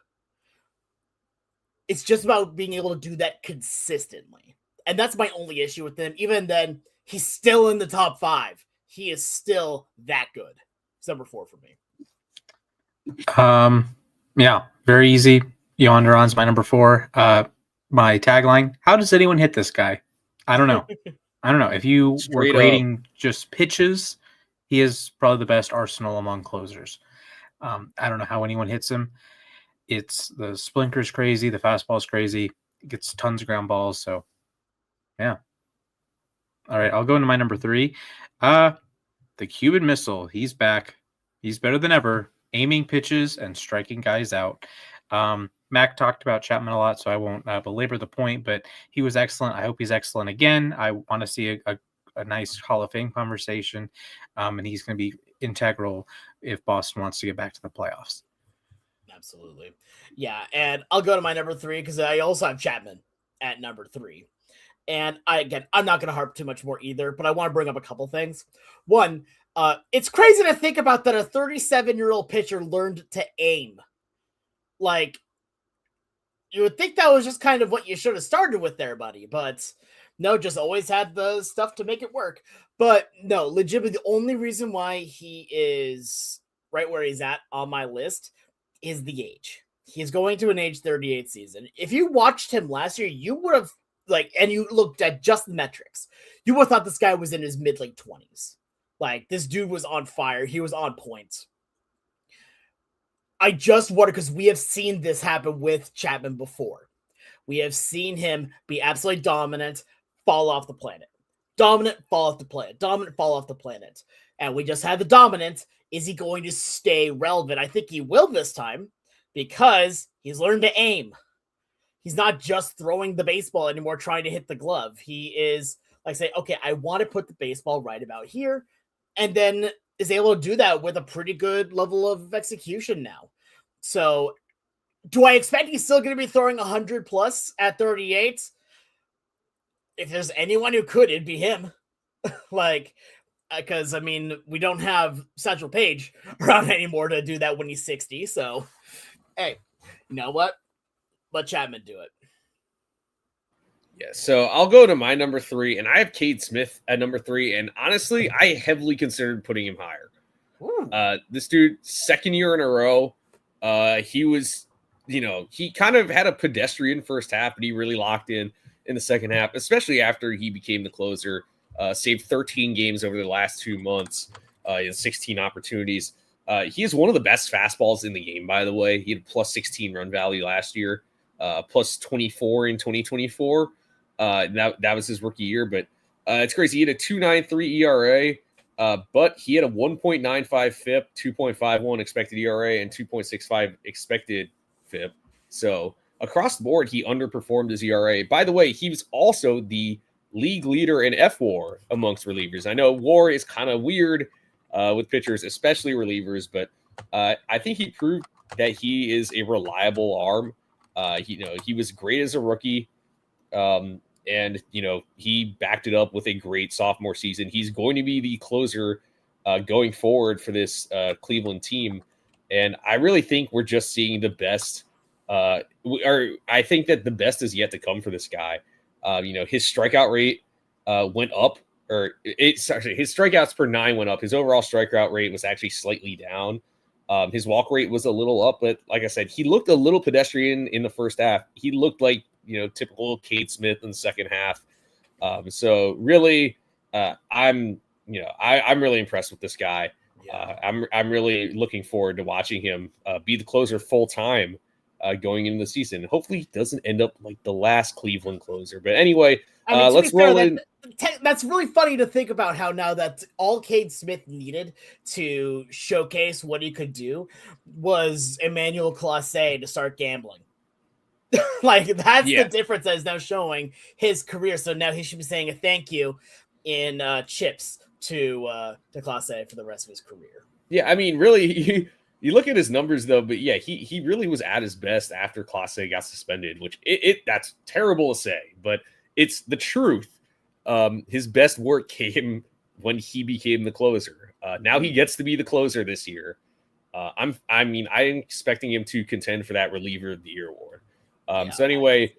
It's just about being able to do that consistently. And that's my only issue with him. Even then, he's still in the top 5. He is still that good. It's number 4 for me. Yeah, very easy. Yonderon's my number 4. My tagline: how does anyone hit this guy? I don't know. If you were grading just pitches, he is probably the best arsenal among closers. I don't know how anyone hits him. It's the splinter's crazy, the fastball's crazy. It gets tons of ground balls. So, yeah. All right, I'll go into my number 3. The Cuban Missile. He's back. He's better than ever, aiming pitches and striking guys out. Mac talked about Chapman a lot, so I won't belabor the point, but he was excellent. I hope he's excellent again. I want to see a nice Hall of Fame conversation, and he's going to be integral if Boston wants to get back to the playoffs. Absolutely. Yeah, and I'll go to my number 3 because I also have Chapman at number 3. And I'm not going to harp too much more either, but I want to bring up a couple things. One, it's crazy to think about that a 37-year-old pitcher learned to aim. Like, you would think that was just kind of what you should have started with there, buddy. But no, just always had the stuff to make it work. But no, legitimately, the only reason why he is right where he's at on my list is the age. He's going to an age 38 season. If you watched him last year, you would have, and you looked at just the metrics, you would have thought this guy was in his mid-late 20s. Like, this dude was on fire. He was on point. I just wonder, because we have seen this happen with Chapman before. We have seen him be absolutely dominant, fall off the planet. Dominant, fall off the planet. Dominant, fall off the planet. And we just had the dominant. Is he going to stay relevant? I think he will this time because he's learned to aim. He's not just throwing the baseball anymore, trying to hit the glove. He is like, say, okay, I want to put the baseball right about here. And then is able to do that with a pretty good level of execution now. So do I expect he's still going to be throwing 100 plus at 38? If there's anyone who could, it'd be him. Because, I mean, we don't have Satchel Paige around anymore to do that when he's 60. So, hey, you know what? Let Chapman do it. Yeah, so I'll go to my number 3, and I have Cade Smith at number 3, and honestly, I heavily considered putting him higher. This dude, second year in a row, he was, he kind of had a pedestrian first half, but he really locked in the second half, especially after he became the closer, saved 13 games over the last 2 months, in 16 opportunities. He is one of the best fastballs in the game, by the way. He had plus 16 run value last year, plus 24 in 2024. That was his rookie year, but it's crazy. He had a 2.93 ERA, but he had a 1.95 FIP, 2.51 expected ERA, and 2.65 expected FIP. So across the board, he underperformed his ERA. By the way, he was also the league leader in FWAR amongst relievers. I know WAR is kind of weird with pitchers, especially relievers, but I think he proved that he is a reliable arm. He was great as a rookie. And he backed it up with a great sophomore season. He's going to be the closer going forward for this Cleveland team. And I really think we're just seeing the best. I think that the best is yet to come for this guy. His strikeout rate went up, his strikeouts per 9 went up. His overall strikeout rate was actually slightly down. His walk rate was a little up, but like I said, he looked a little pedestrian in the first half. He looked like, typical Cade Smith in the second half. So really, I'm really impressed with this guy. I'm really looking forward to watching him be the closer full time going into the season. Hopefully he doesn't end up like the last Cleveland closer. But anyway, let's roll in. That's really funny to think about how now that's all Cade Smith needed to showcase what he could do was Emmanuel Clase to start gambling. That's the difference that is now showing his career. So now he should be saying a thank you in chips to Clase for the rest of his career. Yeah, I mean, really, you look at his numbers though, but yeah, he really was at his best after Clase got suspended, which that's terrible to say, but it's the truth. His best work came when he became the closer. Now he gets to be the closer this year. I'm expecting him to contend for that reliever of the year award. So anyway,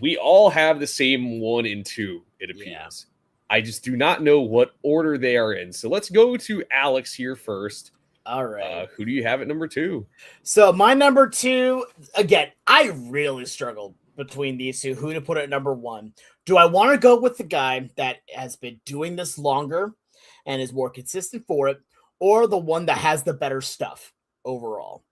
we all have the same 1 and 2, it appears. Yeah. I just do not know what order they are in. So let's go to Alex here first. All right. Who do you have at number 2? So my number 2, again, I really struggled between these two, who to put at number 1. Do I want to go with the guy that has been doing this longer and is more consistent for it, or the one that has the better stuff overall?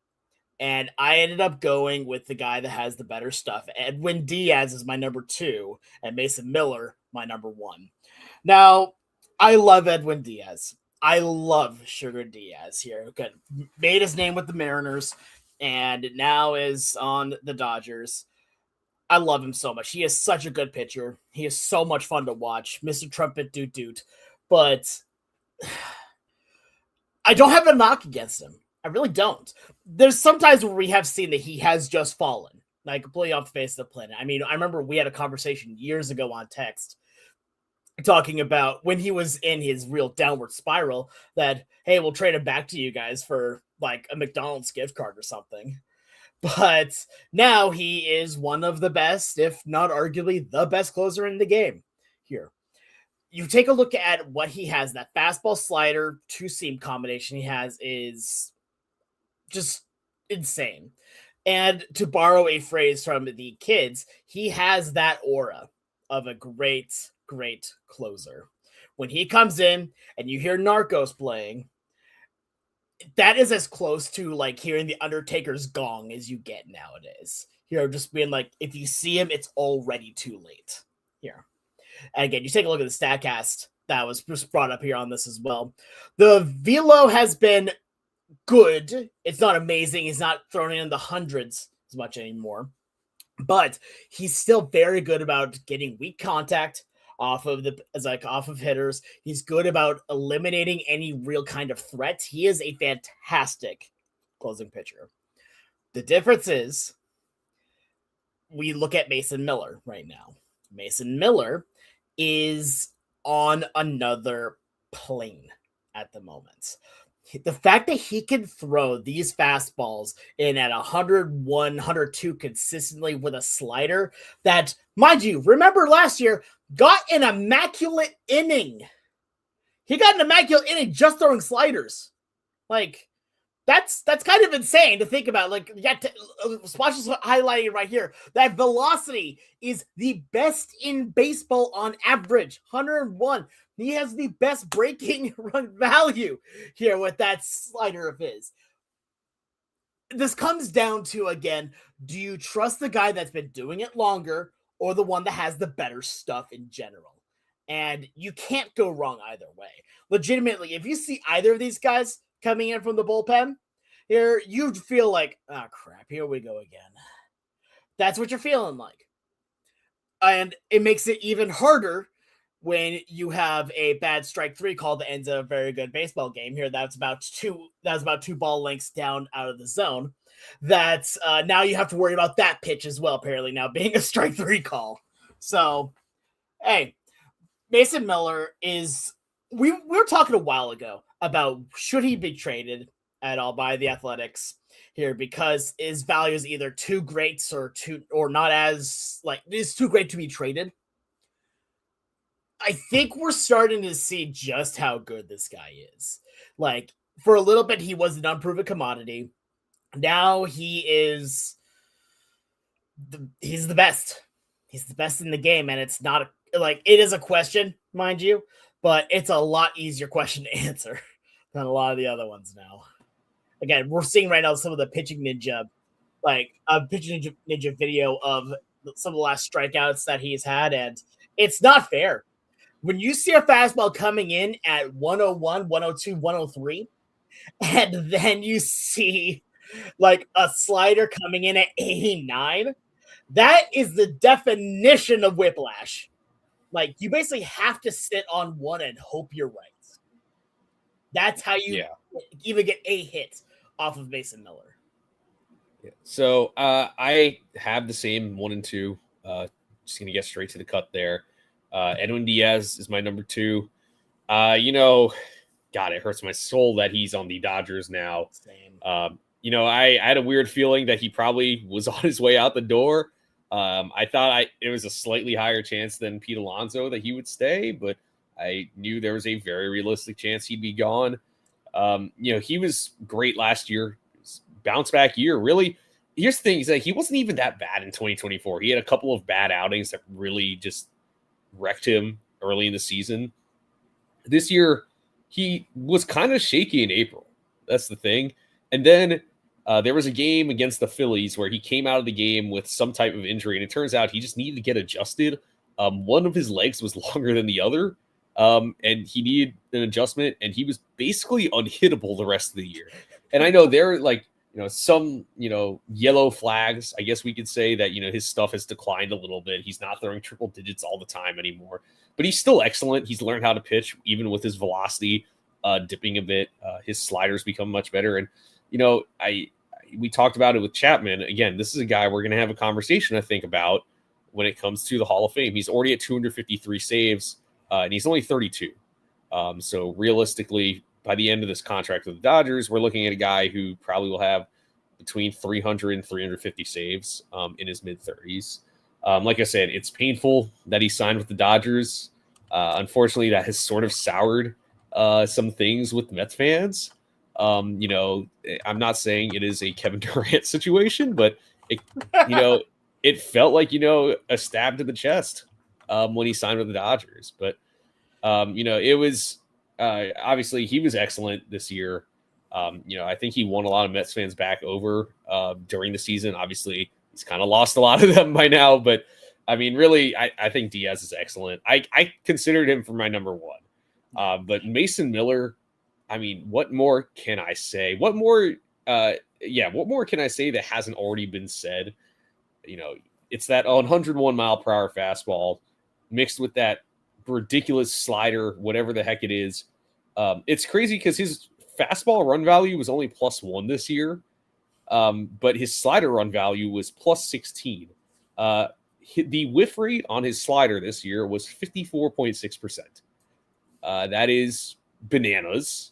And I ended up going with the guy that has the better stuff. Edwin Diaz is my number 2, and Mason Miller my number 1. Now, I love Edwin Diaz. I love Sugar Diaz here. Good. Made his name with the Mariners and now is on the Dodgers. I love him so much. He is such a good pitcher. He is so much fun to watch. Mr. Trumpet Doot Doot. But I don't have a knock against him. I really don't. There's sometimes where we have seen that he has just fallen, like completely off the face of the planet. I mean, I remember we had a conversation years ago on text talking about when he was in his real downward spiral that, hey, we'll trade him back to you guys for like a McDonald's gift card or something. But now he is one of the best, if not arguably the best closer in the game here. You take a look at what he has, that fastball slider two-seam combination he has is just insane. And to borrow a phrase from the kids, he has that aura of a great closer. When he comes in and you hear Narcos playing, that is as close to like hearing the Undertaker's gong as you get nowadays. Just being like, if you see him, it's already too late. Here. And again, you take a look at the StatCast that was just brought up here on this as well. The velo has been good. It's not amazing. He's not thrown in the hundreds as much anymore. But he's still very good about getting weak contact off of hitters. He's good about eliminating any real kind of threat. He is a fantastic closing pitcher. The difference is we look at Mason Miller right now. Mason Miller is on another plane at the moment. The fact that he can throw these fastballs in at 101, 102 consistently with a slider that, mind you, remember last year, got an immaculate inning. He got an immaculate inning just throwing sliders. Like, that's kind of insane to think about. Like, watch this highlighting right here. That velocity is the best in baseball on average, 101. He has the best breaking run value here with that slider of his. This comes down to, again, do you trust the guy that's been doing it longer or the one that has the better stuff in general? And you can't go wrong either way. Legitimately, if you see either of these guys coming in from the bullpen, here you'd feel like, oh crap, here we go again. That's what you're feeling like. And it makes it even harder when you have a bad strike 3 call that ends a very good baseball game here. That's about two ball lengths down out of the zone. That's now you have to worry about that pitch as well, apparently now being a strike 3 call. So, hey, Mason Miller is, we were talking a while ago about should he be traded at all by the Athletics here because his value is either too great or not as, like, it's too great to be traded. I think we're starting to see just how good this guy is. Like, for a little bit, he was an unproven commodity. Now he's the best. He's the best in the game, and it's not it is a question, mind you, but it's a lot easier question to answer than a lot of the other ones now. Again, we're seeing right now some of the pitching ninja, like a pitching ninja video of some of the last strikeouts that he's had, and it's not fair. When you see a fastball coming in at 101, 102, 103, and then you see like a slider coming in at 89, that is the definition of whiplash. Like, you basically have to sit on one and hope you're right. That's how you even get a hit off of Mason Miller. Yeah. So I have the same 1 and 2. Just going to get straight to the cut there. Edwin Diaz is my number 2. God, it hurts my soul that he's on the Dodgers now. Same. I had a weird feeling that he probably was on his way out the door. I thought it was a slightly higher chance than Pete Alonso that he would stay, but I knew there was a very realistic chance he'd be gone. He was great last year, bounce back year. Really, here's the thing: is that he wasn't even that bad in 2024. He had a couple of bad outings that really just wrecked him early in the season. This year, he was kind of shaky in April. That's the thing. And then there was a game against the Phillies where he came out of the game with some type of injury, and it turns out he just needed to get adjusted. One of his legs was longer than the other, and he needed an adjustment, and he was basically unhittable the rest of the year. And I know there are some yellow flags, I guess we could say, that his stuff has declined a little bit. He's not throwing triple digits all the time anymore, but he's still excellent. He's learned how to pitch even with his velocity dipping a bit. His sliders become much better, and we talked about it with Chapman. Again, this is a guy we're going to have a conversation, I think, about when it comes to the Hall of Fame. He's already at 253 saves, and he's only 32. So realistically, by the end of this contract with the Dodgers, we're looking at a guy who probably will have between 300 and 350 saves in his mid-30s. Like I said, it's painful that he signed with the Dodgers. Unfortunately, that has sort of soured some things with Mets fans. I'm not saying it is a Kevin Durant situation, but it felt like, a stab to the chest when he signed with the Dodgers. But, it was obviously he was excellent this year. I think he won a lot of Mets fans back over during the season. Obviously, he's kind of lost a lot of them by now, but I mean, really, I think Diaz is excellent. I considered him for my number one. But Mason Miller, I mean, what more can I say? What more can I say that hasn't already been said? It's that 101 mile per hour fastball mixed with that ridiculous slider, whatever the heck it is. It's crazy because his fastball run value was only +1 this year, but his slider run value was +16. The whiff rate on his slider this year was 54.6%. That is bananas.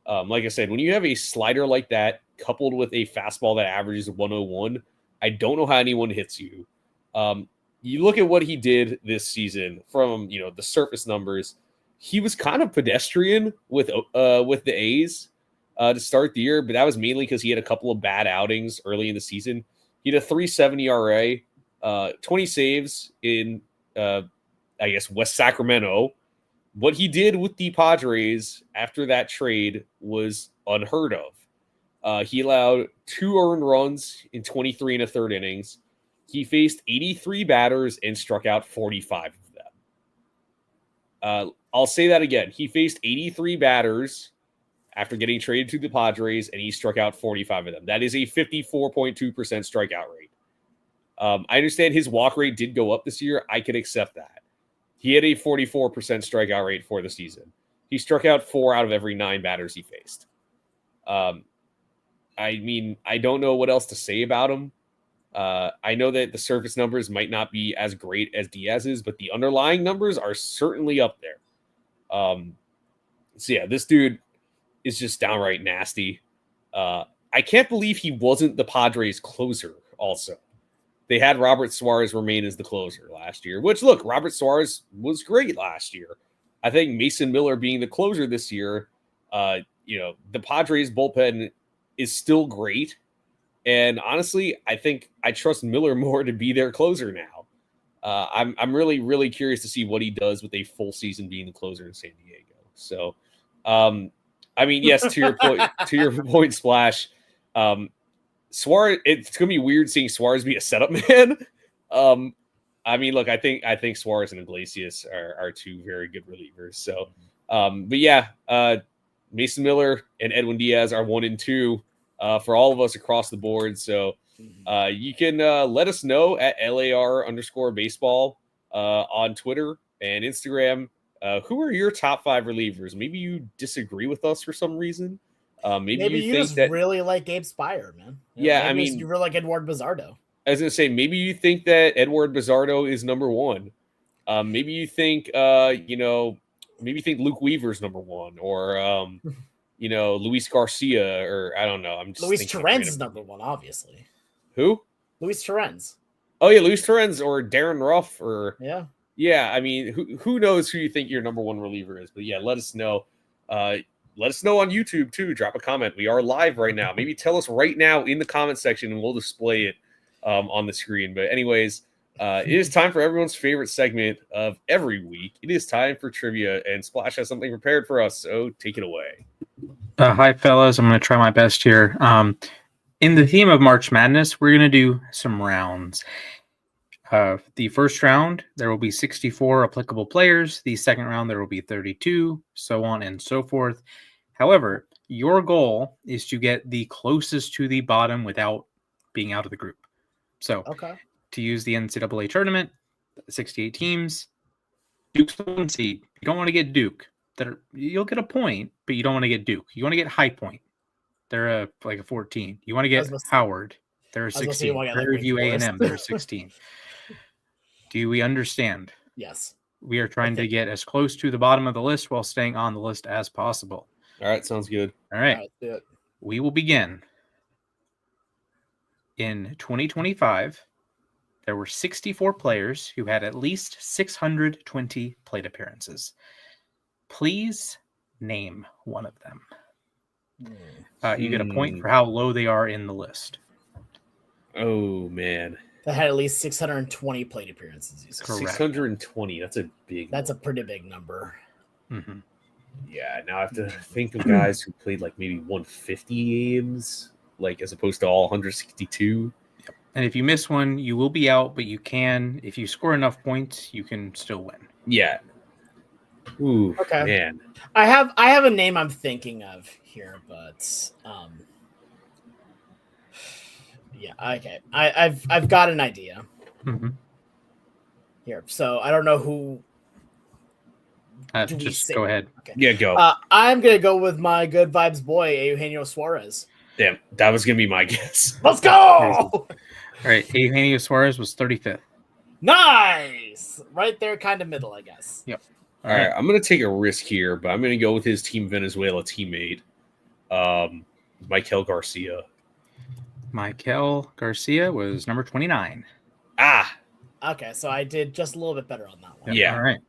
Like I said, when you have a slider like that coupled with a fastball that averages 101, I don't know how anyone hits you. You look at what he did this season from the surface numbers. He was kind of pedestrian with the A's to start the year, but that was mainly because he had a couple of bad outings early in the season. He had a 3.70 ERA, 20 saves in West Sacramento. What he did with the Padres after that trade was unheard of. He allowed 2 earned runs in 23 and a third innings. He faced 83 batters and struck out 45 of them. I'll say that again. He faced 83 batters after getting traded to the Padres, and he struck out 45 of them. That is a 54.2% strikeout rate. I understand his walk rate did go up this year. I could accept that. He had a 44% strikeout rate for the season. He struck out 4 out of every 9 batters he faced. I mean, I don't know what else to say about him. I know that the surface numbers might not be as great as Diaz's, but the underlying numbers are certainly up there. So yeah, this dude is just downright nasty. I can't believe he wasn't the Padres closer also. They had Robert Suarez remain as the closer last year, which, look, Robert Suarez was great last year. I think Mason Miller being the closer this year, the Padres bullpen is still great. And honestly, I think I trust Miller more to be their closer now. I'm really, really curious to see what he does with a full season being the closer in San Diego. So, I mean, yes, to your point, Splash. Suarez, it's gonna be weird seeing Suarez be a setup man. I mean, look, I think Suarez and Iglesias are 2 very good relievers. So, but yeah, Mason Miller and Edwin Diaz are 1 and 2 for all of us across the board. So, you can let us know at LAR_baseball on Twitter and Instagram. Who are your top 5 relievers? Maybe you disagree with us for some reason. Maybe you think just that really like Gabe Spire, man. I mean, you really like Edward Bizardo. I was gonna say maybe you think that Edward Bizardo is number 1. Maybe you think maybe you think Luke Weaver's number 1, or Luis Garcia, or I don't know. I'm just Luis thinking of Torrens random is number people. 1, obviously. Who? Luis Torrens. Oh yeah, Luis Torrens or Darren Ruff, or Yeah. I mean, who knows who you think your number 1 reliever is? But yeah, let us know. Let us know on YouTube too. Drop a comment. We are live right now. Maybe tell us right now in the comment section, and we'll display it on the screen. But anyways, it is time for everyone's favorite segment of every week. It is time for trivia, and Splash has something prepared for us. So take it away. Hi, fellas. I'm going to try my best here. In the theme of March Madness, we're going to do some rounds. The first round, there will be 64 applicable players. The second round, there will be 32, so on and so forth. However, your goal is to get the closest to the bottom without being out of the group. So, to use the NCAA tournament, 68 teams, Duke's the 1 seed. You don't want to get Duke. You'll get a point, but you don't want to get Duke. You want to get High Point. They're like a 14. You want to get Howard. They're a 16. Prairie View A&M. They're a 16. Do we understand? Yes. We are trying to get as close to the bottom of the list while staying on the list as possible. All right, sounds good. All right. We will begin. In 2025, there were 64 players who had at least 620 plate appearances. Please name one of them. You get a point for how low they are in the list. Oh, man. That had at least 620 plate appearances. 620. That's a pretty big number. Mm-hmm. Yeah, now I have to think of guys who played like maybe 150 games, like as opposed to all 162. And if you miss one, you will be out, but you can, if you score enough points, you can still win. Yeah. Ooh, okay. Man. I have a name I'm thinking of here, but yeah, okay. I've got an idea. Mm-hmm. Here, so I don't know who. Just go ahead. Okay. Yeah, go. I'm gonna go with my good vibes boy, Eugenio Suarez. Damn, that was gonna be my guess. Let's go! All right, Eugenio Suarez was 35th. Nice, right there, kind of middle, I guess. Yep. All right, I'm gonna take a risk here, but I'm gonna go with his Team Venezuela teammate, Michael Garcia. Michael Garcia was number 29. Okay, so I did just a little bit better on that one. Yeah. All right.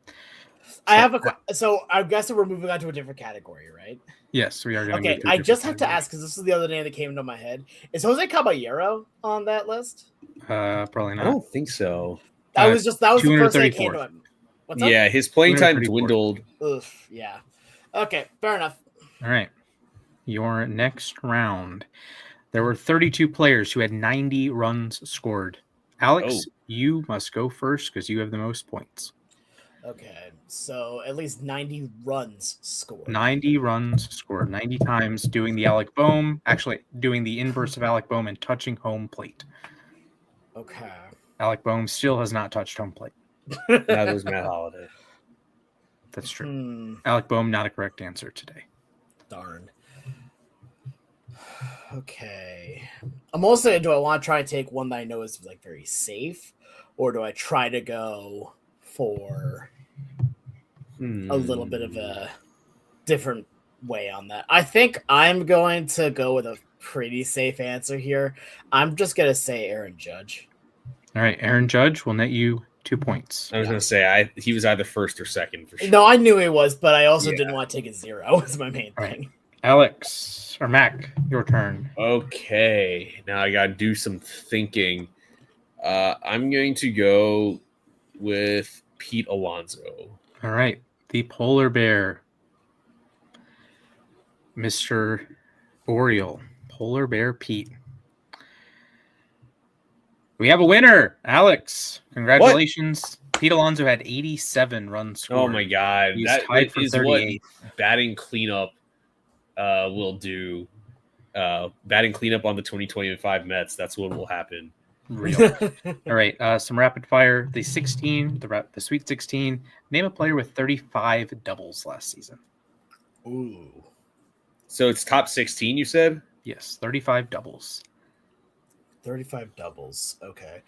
So I'm guessing we're moving on to a different category, right? Yes, we are going to. Okay, I just have to ask because this is the other name that came into my head. Is Jose Caballero on that list? Probably not. I don't think so. That was the first thing that came to my mind. What's up? Yeah, his playing time dwindled. Oof, yeah. Okay, fair enough. All right. Your next round. There were 32 players who had 90 runs scored. Alex, you must go first because you have the most points. Okay, so at least 90 runs scored. 90 runs scored, 90 times doing the Alec Boehm, actually doing the inverse of Alec Boehm and touching home plate. Okay. Alec Boehm still has not touched home plate. Neither was Matt Holliday. That's true. Alec Boehm, not a correct answer today. Darn. Okay. I'm also, do I want to try and take one that I know is like very safe, or do I try to go for a little bit of a different way on that? I think I'm going to go with a pretty safe answer here. I'm just going to say Aaron Judge. All right, Aaron Judge will net you 2 points. I was going to say he was either first or second for sure. No, I knew he was, but I also didn't want to take a zero. Was my main thing. Right. Alex or Mac, your turn. Okay, now I got to do some thinking. I'm going to go with Pete Alonso. All right, the polar bear, Mr. Oriole, polar bear Pete. We have a winner, Alex. Congratulations. What? Pete Alonso had 87 runs scored. Oh my God. He's tied for 38. What batting cleanup will do. Batting cleanup on the 2025 Mets. That's what will happen. Real. All right. Some rapid fire. The Sweet 16. Name a player with 35 doubles last season. Ooh. So it's top 16, you said? Yes, 35 doubles. 35 doubles. Okay.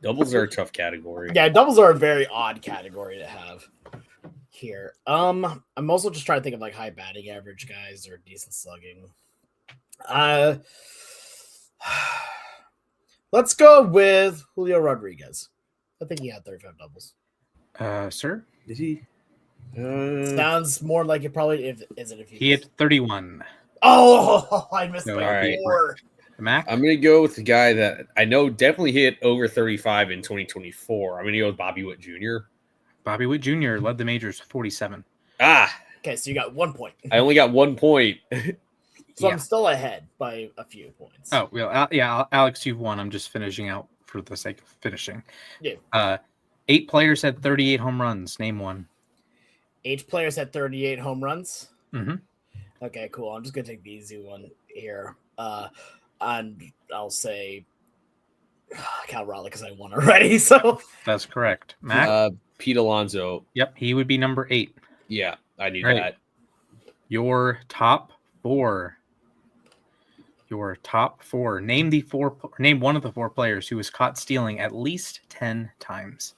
Doubles are a tough category. Yeah, doubles are a very odd category to have here. I'm also just trying to think of like high batting average guys or decent slugging. Let's go with Julio Rodriguez. I think he had 35 doubles. Sir? Did he? Sounds more like it probably is it if He had 31. Oh, I missed No, by all right. 4. Mac? I'm going to go with the guy that I know definitely hit over 35 in 2024. I'm going to go with Bobby Witt Jr. Bobby Witt Jr. led the majors 47. Okay, so you got 1 point. I only got 1 point. So Yeah. I'm still ahead by a few points. Oh, well, yeah, Alex, you've won. I'm just finishing out for the sake of finishing. Yeah. 8 players had 38 home runs. Name one. 8 players had 38 home runs. Mm-hmm. Okay, cool. I'm just gonna take the easy one here. And I'll say Cal Raleigh because I won already. So That's correct. Mac? Pete Alonso. Yep, he would be number 8. Yeah, I knew Right. that. Your top 4. Name one of the 4 players who was caught stealing at least 10 times.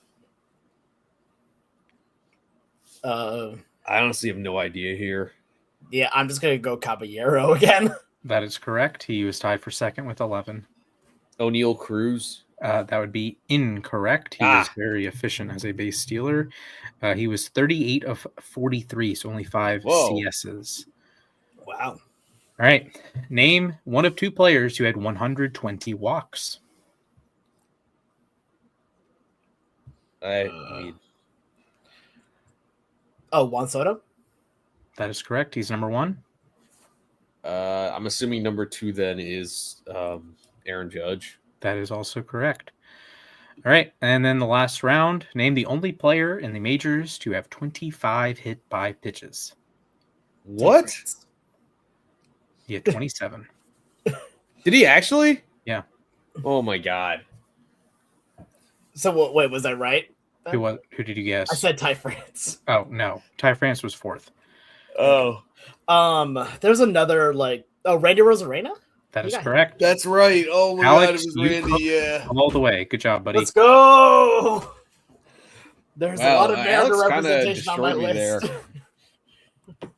I honestly have no idea here. Yeah, I'm just gonna go Caballero again. That is correct. He was tied for second with 11. O'Neal Cruz. That would be incorrect. He was very efficient as a base stealer. He was 38 of 43, so only 5 Whoa. CSs. Wow. All right. Name one of 2 players who had 120 walks. I mean, Juan Soto. That is correct. He's number 1. I'm assuming number 2 then is Aaron Judge. That is also correct. All right. And then the last round. Name the only player in the majors to have 25 hit by pitches. What? He had 27. Did he actually? Yeah. Oh my god. So wait, was I right? Who did you guess? I said Ty France. Oh, no. Ty France was 4th. Oh. There's another Randy Rosarena? That is got him. correct. That's right. Oh my Alex, god, it was you Randy. cooked Yeah. all the way. Good job, buddy. Let's go. There's a Wow, lot of Mariner Alex kinda representation on my destroyed me list. there.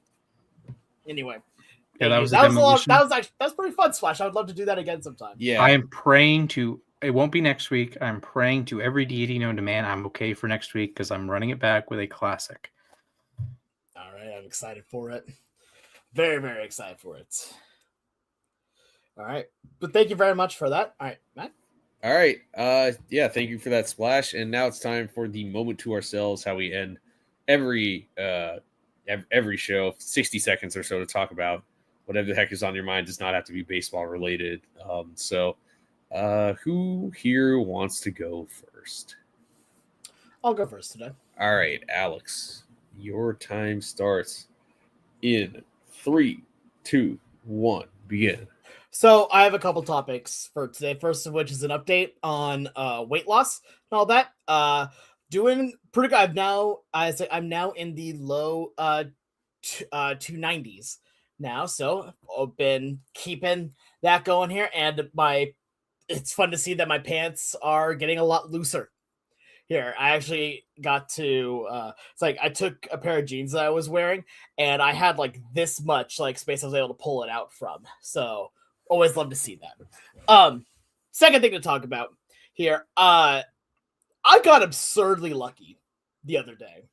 Anyway. Yeah, that was a a lot. demolition. That was pretty fun, Splash. I would love to do that again sometime. Yeah. I am praying to. It won't be next week. I'm praying to every deity known to man. I'm okay for next week because I'm running it back with a classic. All right, I'm excited for it. Very, very excited for it. All right, but thank you very much for that. All right, Matt. All right. Yeah, thank you for that, Splash. And now it's time for the moment to ourselves, how we end every show, 60 seconds or so to talk about whatever the heck is on your mind. Does not have to be baseball related. So who here wants to go first? I'll go first today. All right, Alex, your time starts in 3, 2, 1, begin. So I have a couple topics for today. First of which is an update on weight loss and all that. Doing pretty good. I'm now in the low 290s now. So I've been keeping that going here, and it's fun to see that my pants are getting a lot looser. Here, I actually got to it's like I took a pair of jeans that I was wearing, and I had like this much space I was able to pull it out from. So always love to see that. Second thing to talk about here, I got absurdly lucky the other day,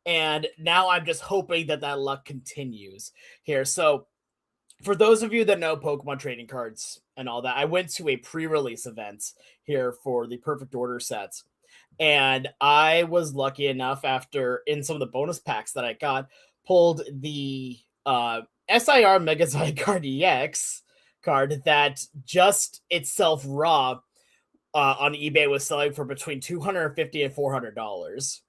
and now I'm just hoping that luck continues here. So for those of you that know Pokemon trading cards and all that, I went to a pre-release event here for the Perfect Order sets. And I was lucky enough in some of the bonus packs that I got, pulled the SIR Mega Zygarde EX card that just itself raw on eBay was selling for between $250 and $400.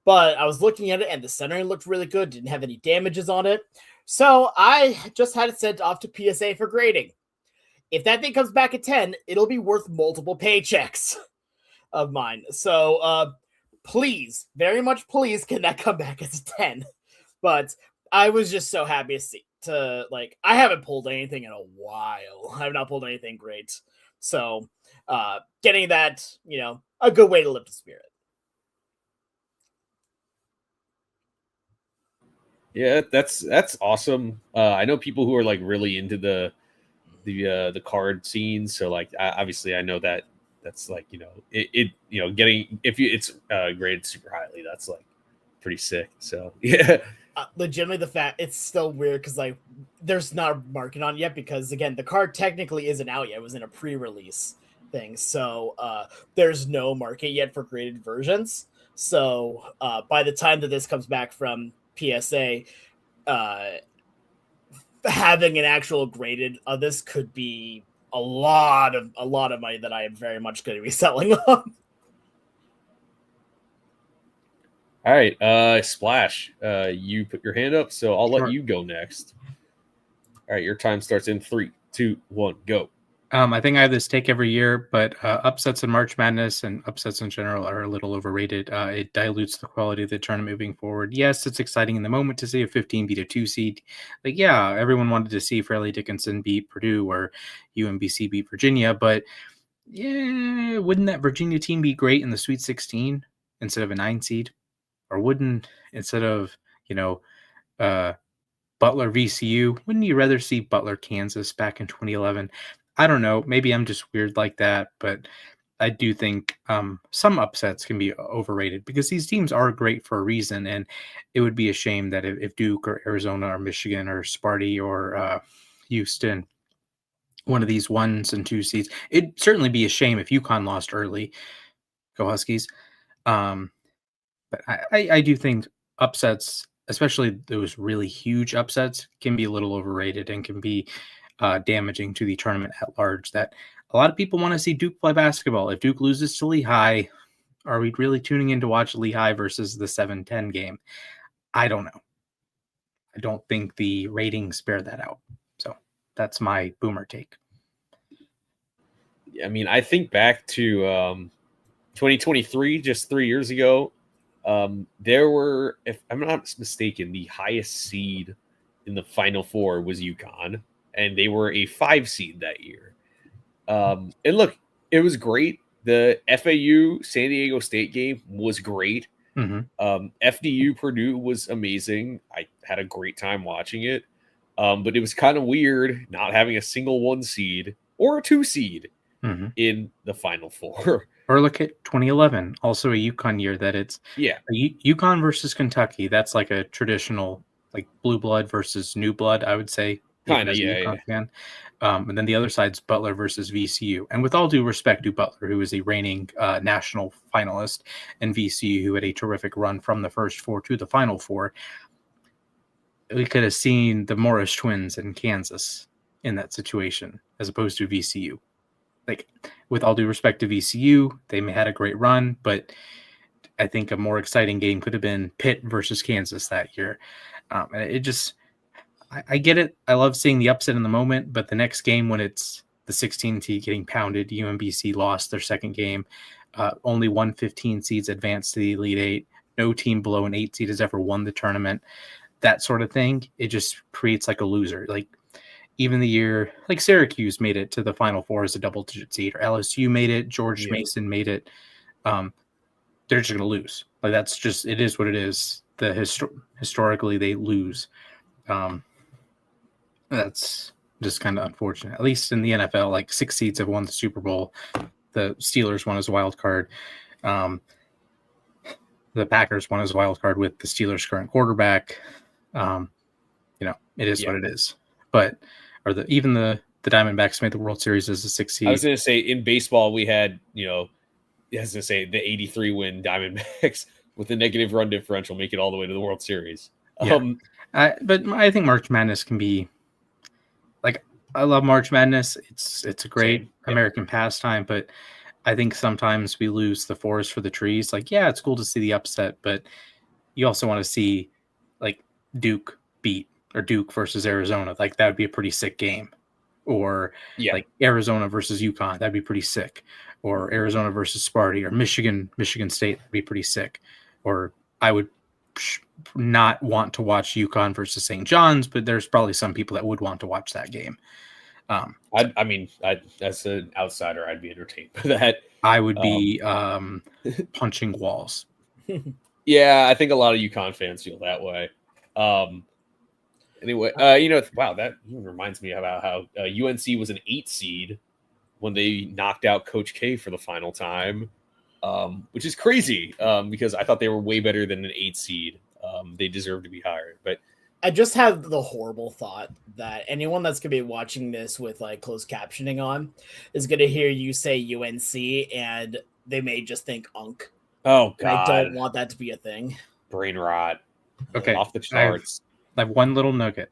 But I was looking at it and the centering looked really good, didn't have any damages on it. So I just had it sent off to PSA for grading. If that thing comes back at 10, it'll be worth multiple paychecks of mine. So please, very much please, can that come back as a 10? But I was just so happy to see I haven't pulled anything in a while. I have not pulled anything great. So getting that, a good way to lift the spirit. Yeah, that's awesome. I know people who are like really into the card scenes. So like, obviously, I know that that's like getting if it's graded super highly, that's like pretty sick. So yeah, Legitimately, the fact it's still weird because like there's not a market on it yet because again the card technically isn't out yet. It was in a pre-release thing, so there's no market yet for graded versions. So by the time that this comes back from PSA, having an actual graded of this could be a lot of money that I am very much going to be selling on. all right, Splash, you put your hand up, so I'll let Sure. you go next. All right, your time starts in 3, 2, 1, go. I think I have this take every year, but upsets in March Madness and upsets in general are a little overrated. It dilutes the quality of the tournament moving forward. Yes, it's exciting in the moment to see a 15 beat a 2 seed. Like, yeah, everyone wanted to see Fairleigh Dickinson beat Purdue or UMBC beat Virginia, but yeah, wouldn't that Virginia team be great in the Sweet 16 instead of a 9 seed? Or wouldn't, instead of, Butler VCU, wouldn't you rather see Butler Kansas back in 2011? I don't know. Maybe I'm just weird like that, but I do think some upsets can be overrated because these teams are great for a reason. And it would be a shame that if Duke or Arizona or Michigan or Sparty or Houston, one of these 1s and 2 seeds, it'd certainly be a shame if UConn lost early. Go Huskies. But I do think upsets, especially those really huge upsets, can be a little overrated and can be damaging to the tournament at large. That a lot of people want to see Duke play basketball. If Duke loses to Lehigh, are we really tuning in to watch Lehigh versus the 7-10 game? I don't know. I don't think the ratings bear that out. So that's my boomer take. I mean, I think back to 2023, just 3 years ago. There were, if I'm not mistaken, the highest seed in the Final Four was UConn, and they were a 5 seed that year. And look, it was great. The FAU San Diego State game was great. Mm-hmm. FDU Purdue was amazing. I had a great time watching it. But it was kind of weird not having a single 1 seed or a 2 seed in the Final Four. Or look at 2011, also a UConn year that it's UConn versus Kentucky. That's like a traditional like blue blood versus new blood, I would say. Kind of, yeah. Fan. And then the other side's Butler versus VCU. And with all due respect to Butler, who is a reigning national finalist, and VCU, who had a terrific run from the first 4 to the Final 4, we could have seen the Morris twins in Kansas in that situation as opposed to VCU. Like, with all due respect to VCU, they had a great run, but I think a more exciting game could have been Pitt versus Kansas that year. And it just, I get it. I love seeing the upset in the moment, but the next game when it's the 16 seed getting pounded, UMBC lost their second game. Only 115 seeds advanced to the Elite Eight. No team below an 8 seed has ever won the tournament. That sort of thing. It just creates like a loser. Like, even the year, like Syracuse made it to the Final Four as a double-digit seed, or LSU made it, George Mason made it. They're just going to lose. Like, that's just, it is what it is. Historically, they lose. That's just kind of unfortunate. At least in the NFL, like 6 seeds have won the Super Bowl. The Steelers won as a wild card. The Packers won as a wild card with the Steelers' current quarterback. It is what it is. But even the Diamondbacks made the World Series as a 6 seed. I was going to say, in baseball, we had, as I say, the 83 win Diamondbacks with a negative run differential make it all the way to the World Series. Yeah. But I think March Madness can be, like, I love March Madness. It's a great American pastime, but I think sometimes we lose the forest for the trees. Like, yeah, it's cool to see the upset, but you also want to see, like, Duke beat, or Duke versus Arizona. Like, that would be a pretty sick game. Or like Arizona versus UConn. That'd be pretty sick. Or Arizona versus Sparty, or Michigan State. That'd be pretty sick. Or I would not want to watch UConn versus St. John's, but there's probably some people that would want to watch that game. I mean, as an outsider, I'd be entertained by that. I would be punching walls. Yeah, I think a lot of UConn fans feel that way. Anyway, wow, that even reminds me about how UNC was an 8 seed when they knocked out Coach K for the final time, which is crazy because I thought they were way better than an 8 seed. They deserve to be higher, but I just have the horrible thought that anyone that's going to be watching this with like closed captioning on is going to hear you say UNC and they may just think Unk. oh And I god, don't want that to be a thing. brain rot. Okay, Off the charts. I have one little nugget.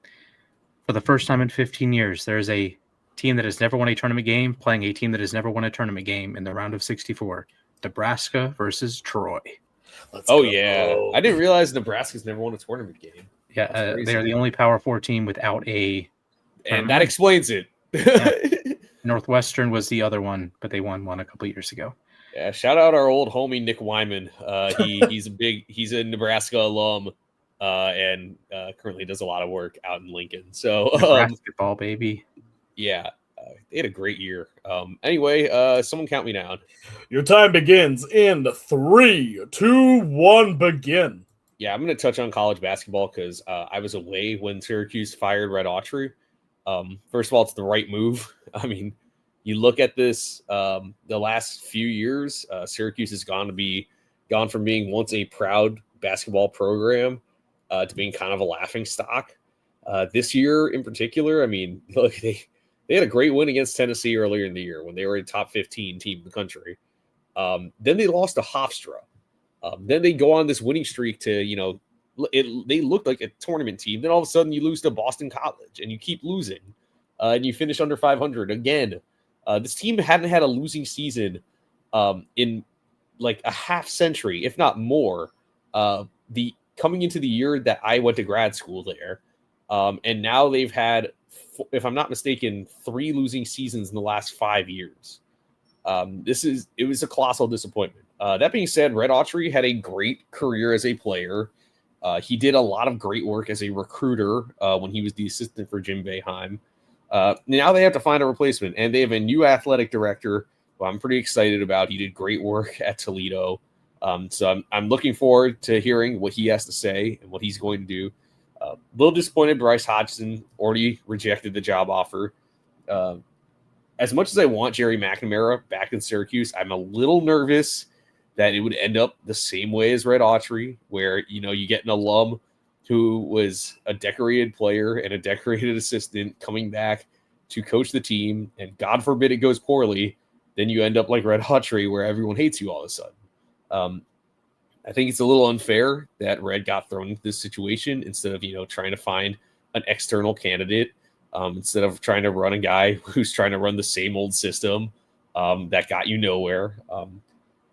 For the first time in 15 years, there's a team that has never won a tournament game playing a team that has never won a tournament game in the round of 64. Nebraska versus Troy. Let's go. Yeah, I didn't realize Nebraska's never won a tournament game. Yeah, they are the only Power 4 team without a. And that explains it. Yeah. Northwestern was the other one, but they won one a couple years ago. Yeah, shout out our old homie Nick Wyman. He's a Nebraska alum, and currently does a lot of work out in Lincoln. So basketball, baby. Yeah, they had a great year. Anyway, someone count me down. Your time begins in 3, 2, 1, begin. Yeah, I'm going to touch on college basketball because I was away when Syracuse fired Red Autry. First of all, it's the right move. I mean, you look at this, the last few years, Syracuse has gone from being once a proud basketball program to being kind of a laughing stock. This year in particular, I mean, look, they had a great win against Tennessee earlier in the year when they were a top 15 team in the country. Then they lost to Hofstra. Then they go on this winning streak to, they looked like a tournament team. Then all of a sudden you lose to Boston College and you keep losing and you finish under 500 again. This team hadn't had a losing season in like a half century, if not more. Coming into the year that I went to grad school there. And now they've had, if I'm not mistaken, 3 losing seasons in the last 5 years. It was a colossal disappointment. That being said, Red Autry had a great career as a player. He did a lot of great work as a recruiter when he was the assistant for Jim Boeheim. Now they have to find a replacement, and they have a new athletic director who I'm pretty excited about. He did great work at Toledo. So I'm looking forward to hearing what he has to say and what he's going to do. A little disappointed Bryce Hodgson already rejected the job offer. As much as I want Jerry McNamara back in Syracuse, I'm a little nervous that it would end up the same way as Red Autry, where, you get an alum who was a decorated player and a decorated assistant coming back to coach the team, and God forbid it goes poorly, then you end up like Red Autry, where everyone hates you all of a sudden. I think it's a little unfair that Red got thrown into this situation instead of, trying to find an external candidate, instead of trying to run a guy who's trying to run the same old system that got you nowhere.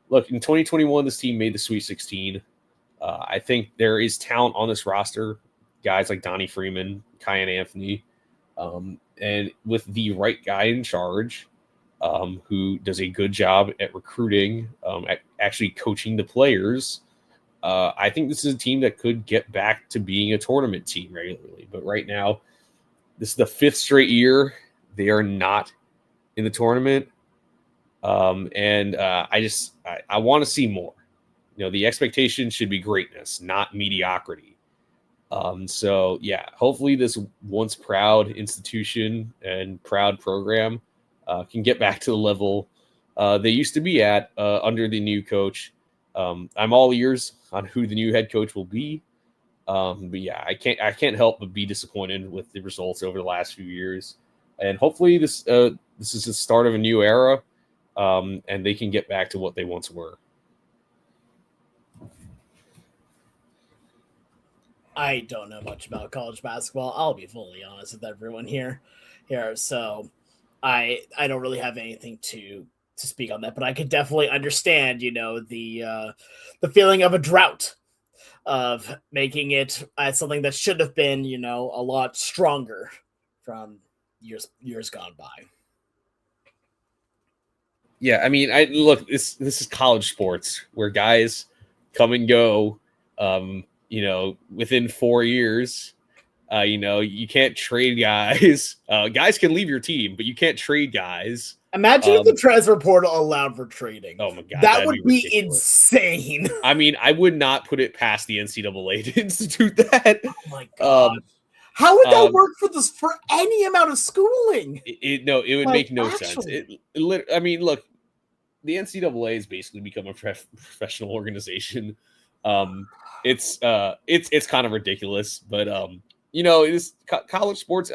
Look, in 2021, this team made the Sweet 16. I think there is talent on this roster, guys like Donnie Freeman, Kyan Anthony, and with the right guy in charge, who does a good job at recruiting, at actually coaching the players, I think this is a team that could get back to being a tournament team regularly. But right now, this is the 5th straight year they are not in the tournament. And I want to see more. The expectation should be greatness, not mediocrity. So yeah, hopefully this once proud institution and proud program can get back to the level they used to be at under the new coach. I'm all ears on who the new head coach will be. But yeah, I can't help but be disappointed with the results over the last few years. And hopefully this is the start of a new era. And they can get back to what they once were. I don't know much about college basketball. I'll be fully honest with everyone here. So I don't really have anything to speak on that, but I could definitely understand, the feeling of a drought of making it something that should have been, a lot stronger from years gone by. Yeah, I mean, look, this is college sports where guys come and go, within 4 years. You can't trade guys. Guys can leave your team, but you can't trade guys. Imagine if the transfer portal allowed for trading. Oh my god, that would be ridiculous. Insane. I mean, I would not put it past the NCAA to institute that. Oh my god. How would that work for any amount of schooling? It would make no sense. I mean, look, the NCAA has basically become a professional organization. It's kind of ridiculous, but it's college sports.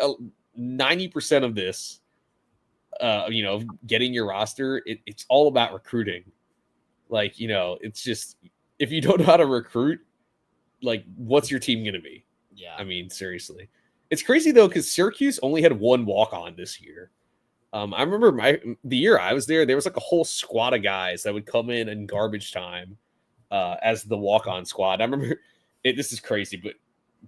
90% of this, getting your roster, it's all about recruiting. Like, it's just, if you don't know how to recruit, like, what's your team going to be? Yeah. I mean, seriously. It's crazy, though, because Syracuse only had one walk-on this year. I remember the year I was there was like a whole squad of guys that would come in garbage time as the walk-on squad. I remember this is crazy, but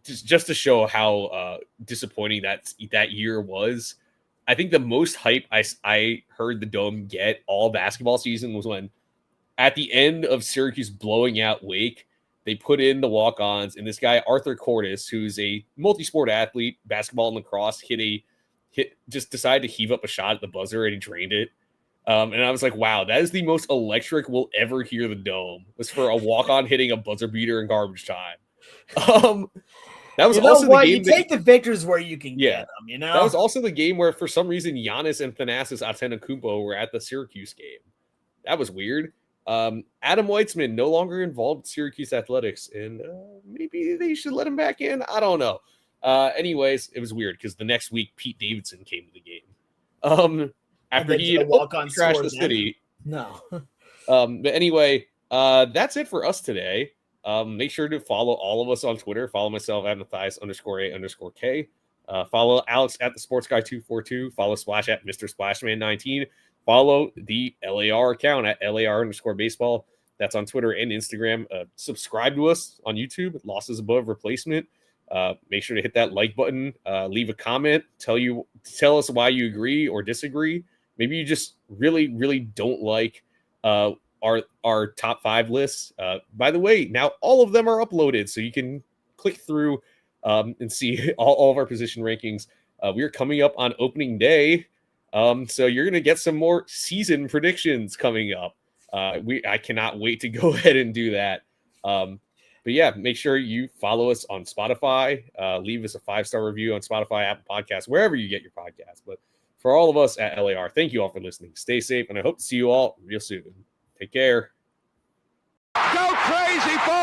just to show how disappointing that year was, I think the most hype I heard the Dome get all basketball season was when at the end of Syracuse blowing out Wake, they put in the walk-ons, and this guy, Arthur Cordes, who's a multi-sport athlete, basketball and lacrosse, just decided to heave up a shot at the buzzer, and he drained it. And I was like, wow, that is the most electric we'll ever hear the Dome, was for a walk-on hitting a buzzer beater in garbage time. That was also the game. You take the victors where you can get them, That was also the game where, for some reason, Giannis and Thanasis Antetokounmpo were at the Syracuse game. That was weird. Adam Weitzman no longer involved in Syracuse athletics, and maybe they should let him back in. I don't know. Anyways, it was weird because the next week Pete Davidson came to the game. After he had crashed the city. No. But anyway, that's it for us today. Make sure to follow all of us on Twitter. Follow myself at Matthias_A_K. Follow Alex at the Sports Guy 242. Follow Splash at Mr. Splashman 19. Follow the LAR account at LAR_baseball. That's on Twitter and Instagram. Subscribe to us on YouTube, Losses Above Replacement. Make sure to hit that like button. Leave a comment. Tell us why you agree or disagree. Maybe you just really, really don't like our top 5 lists. By the way, now all of them are uploaded, so you can click through and see all of our position rankings. We are coming up on opening day. So you're going to get some more season predictions coming up. I cannot wait to go ahead and do that. But yeah, make sure you follow us on Spotify. Leave us a 5-star review on Spotify, Apple Podcasts, wherever you get your podcasts. But for all of us at LAR, thank you all for listening. Stay safe, and I hope to see you all real soon. Take care. Go crazy, boys!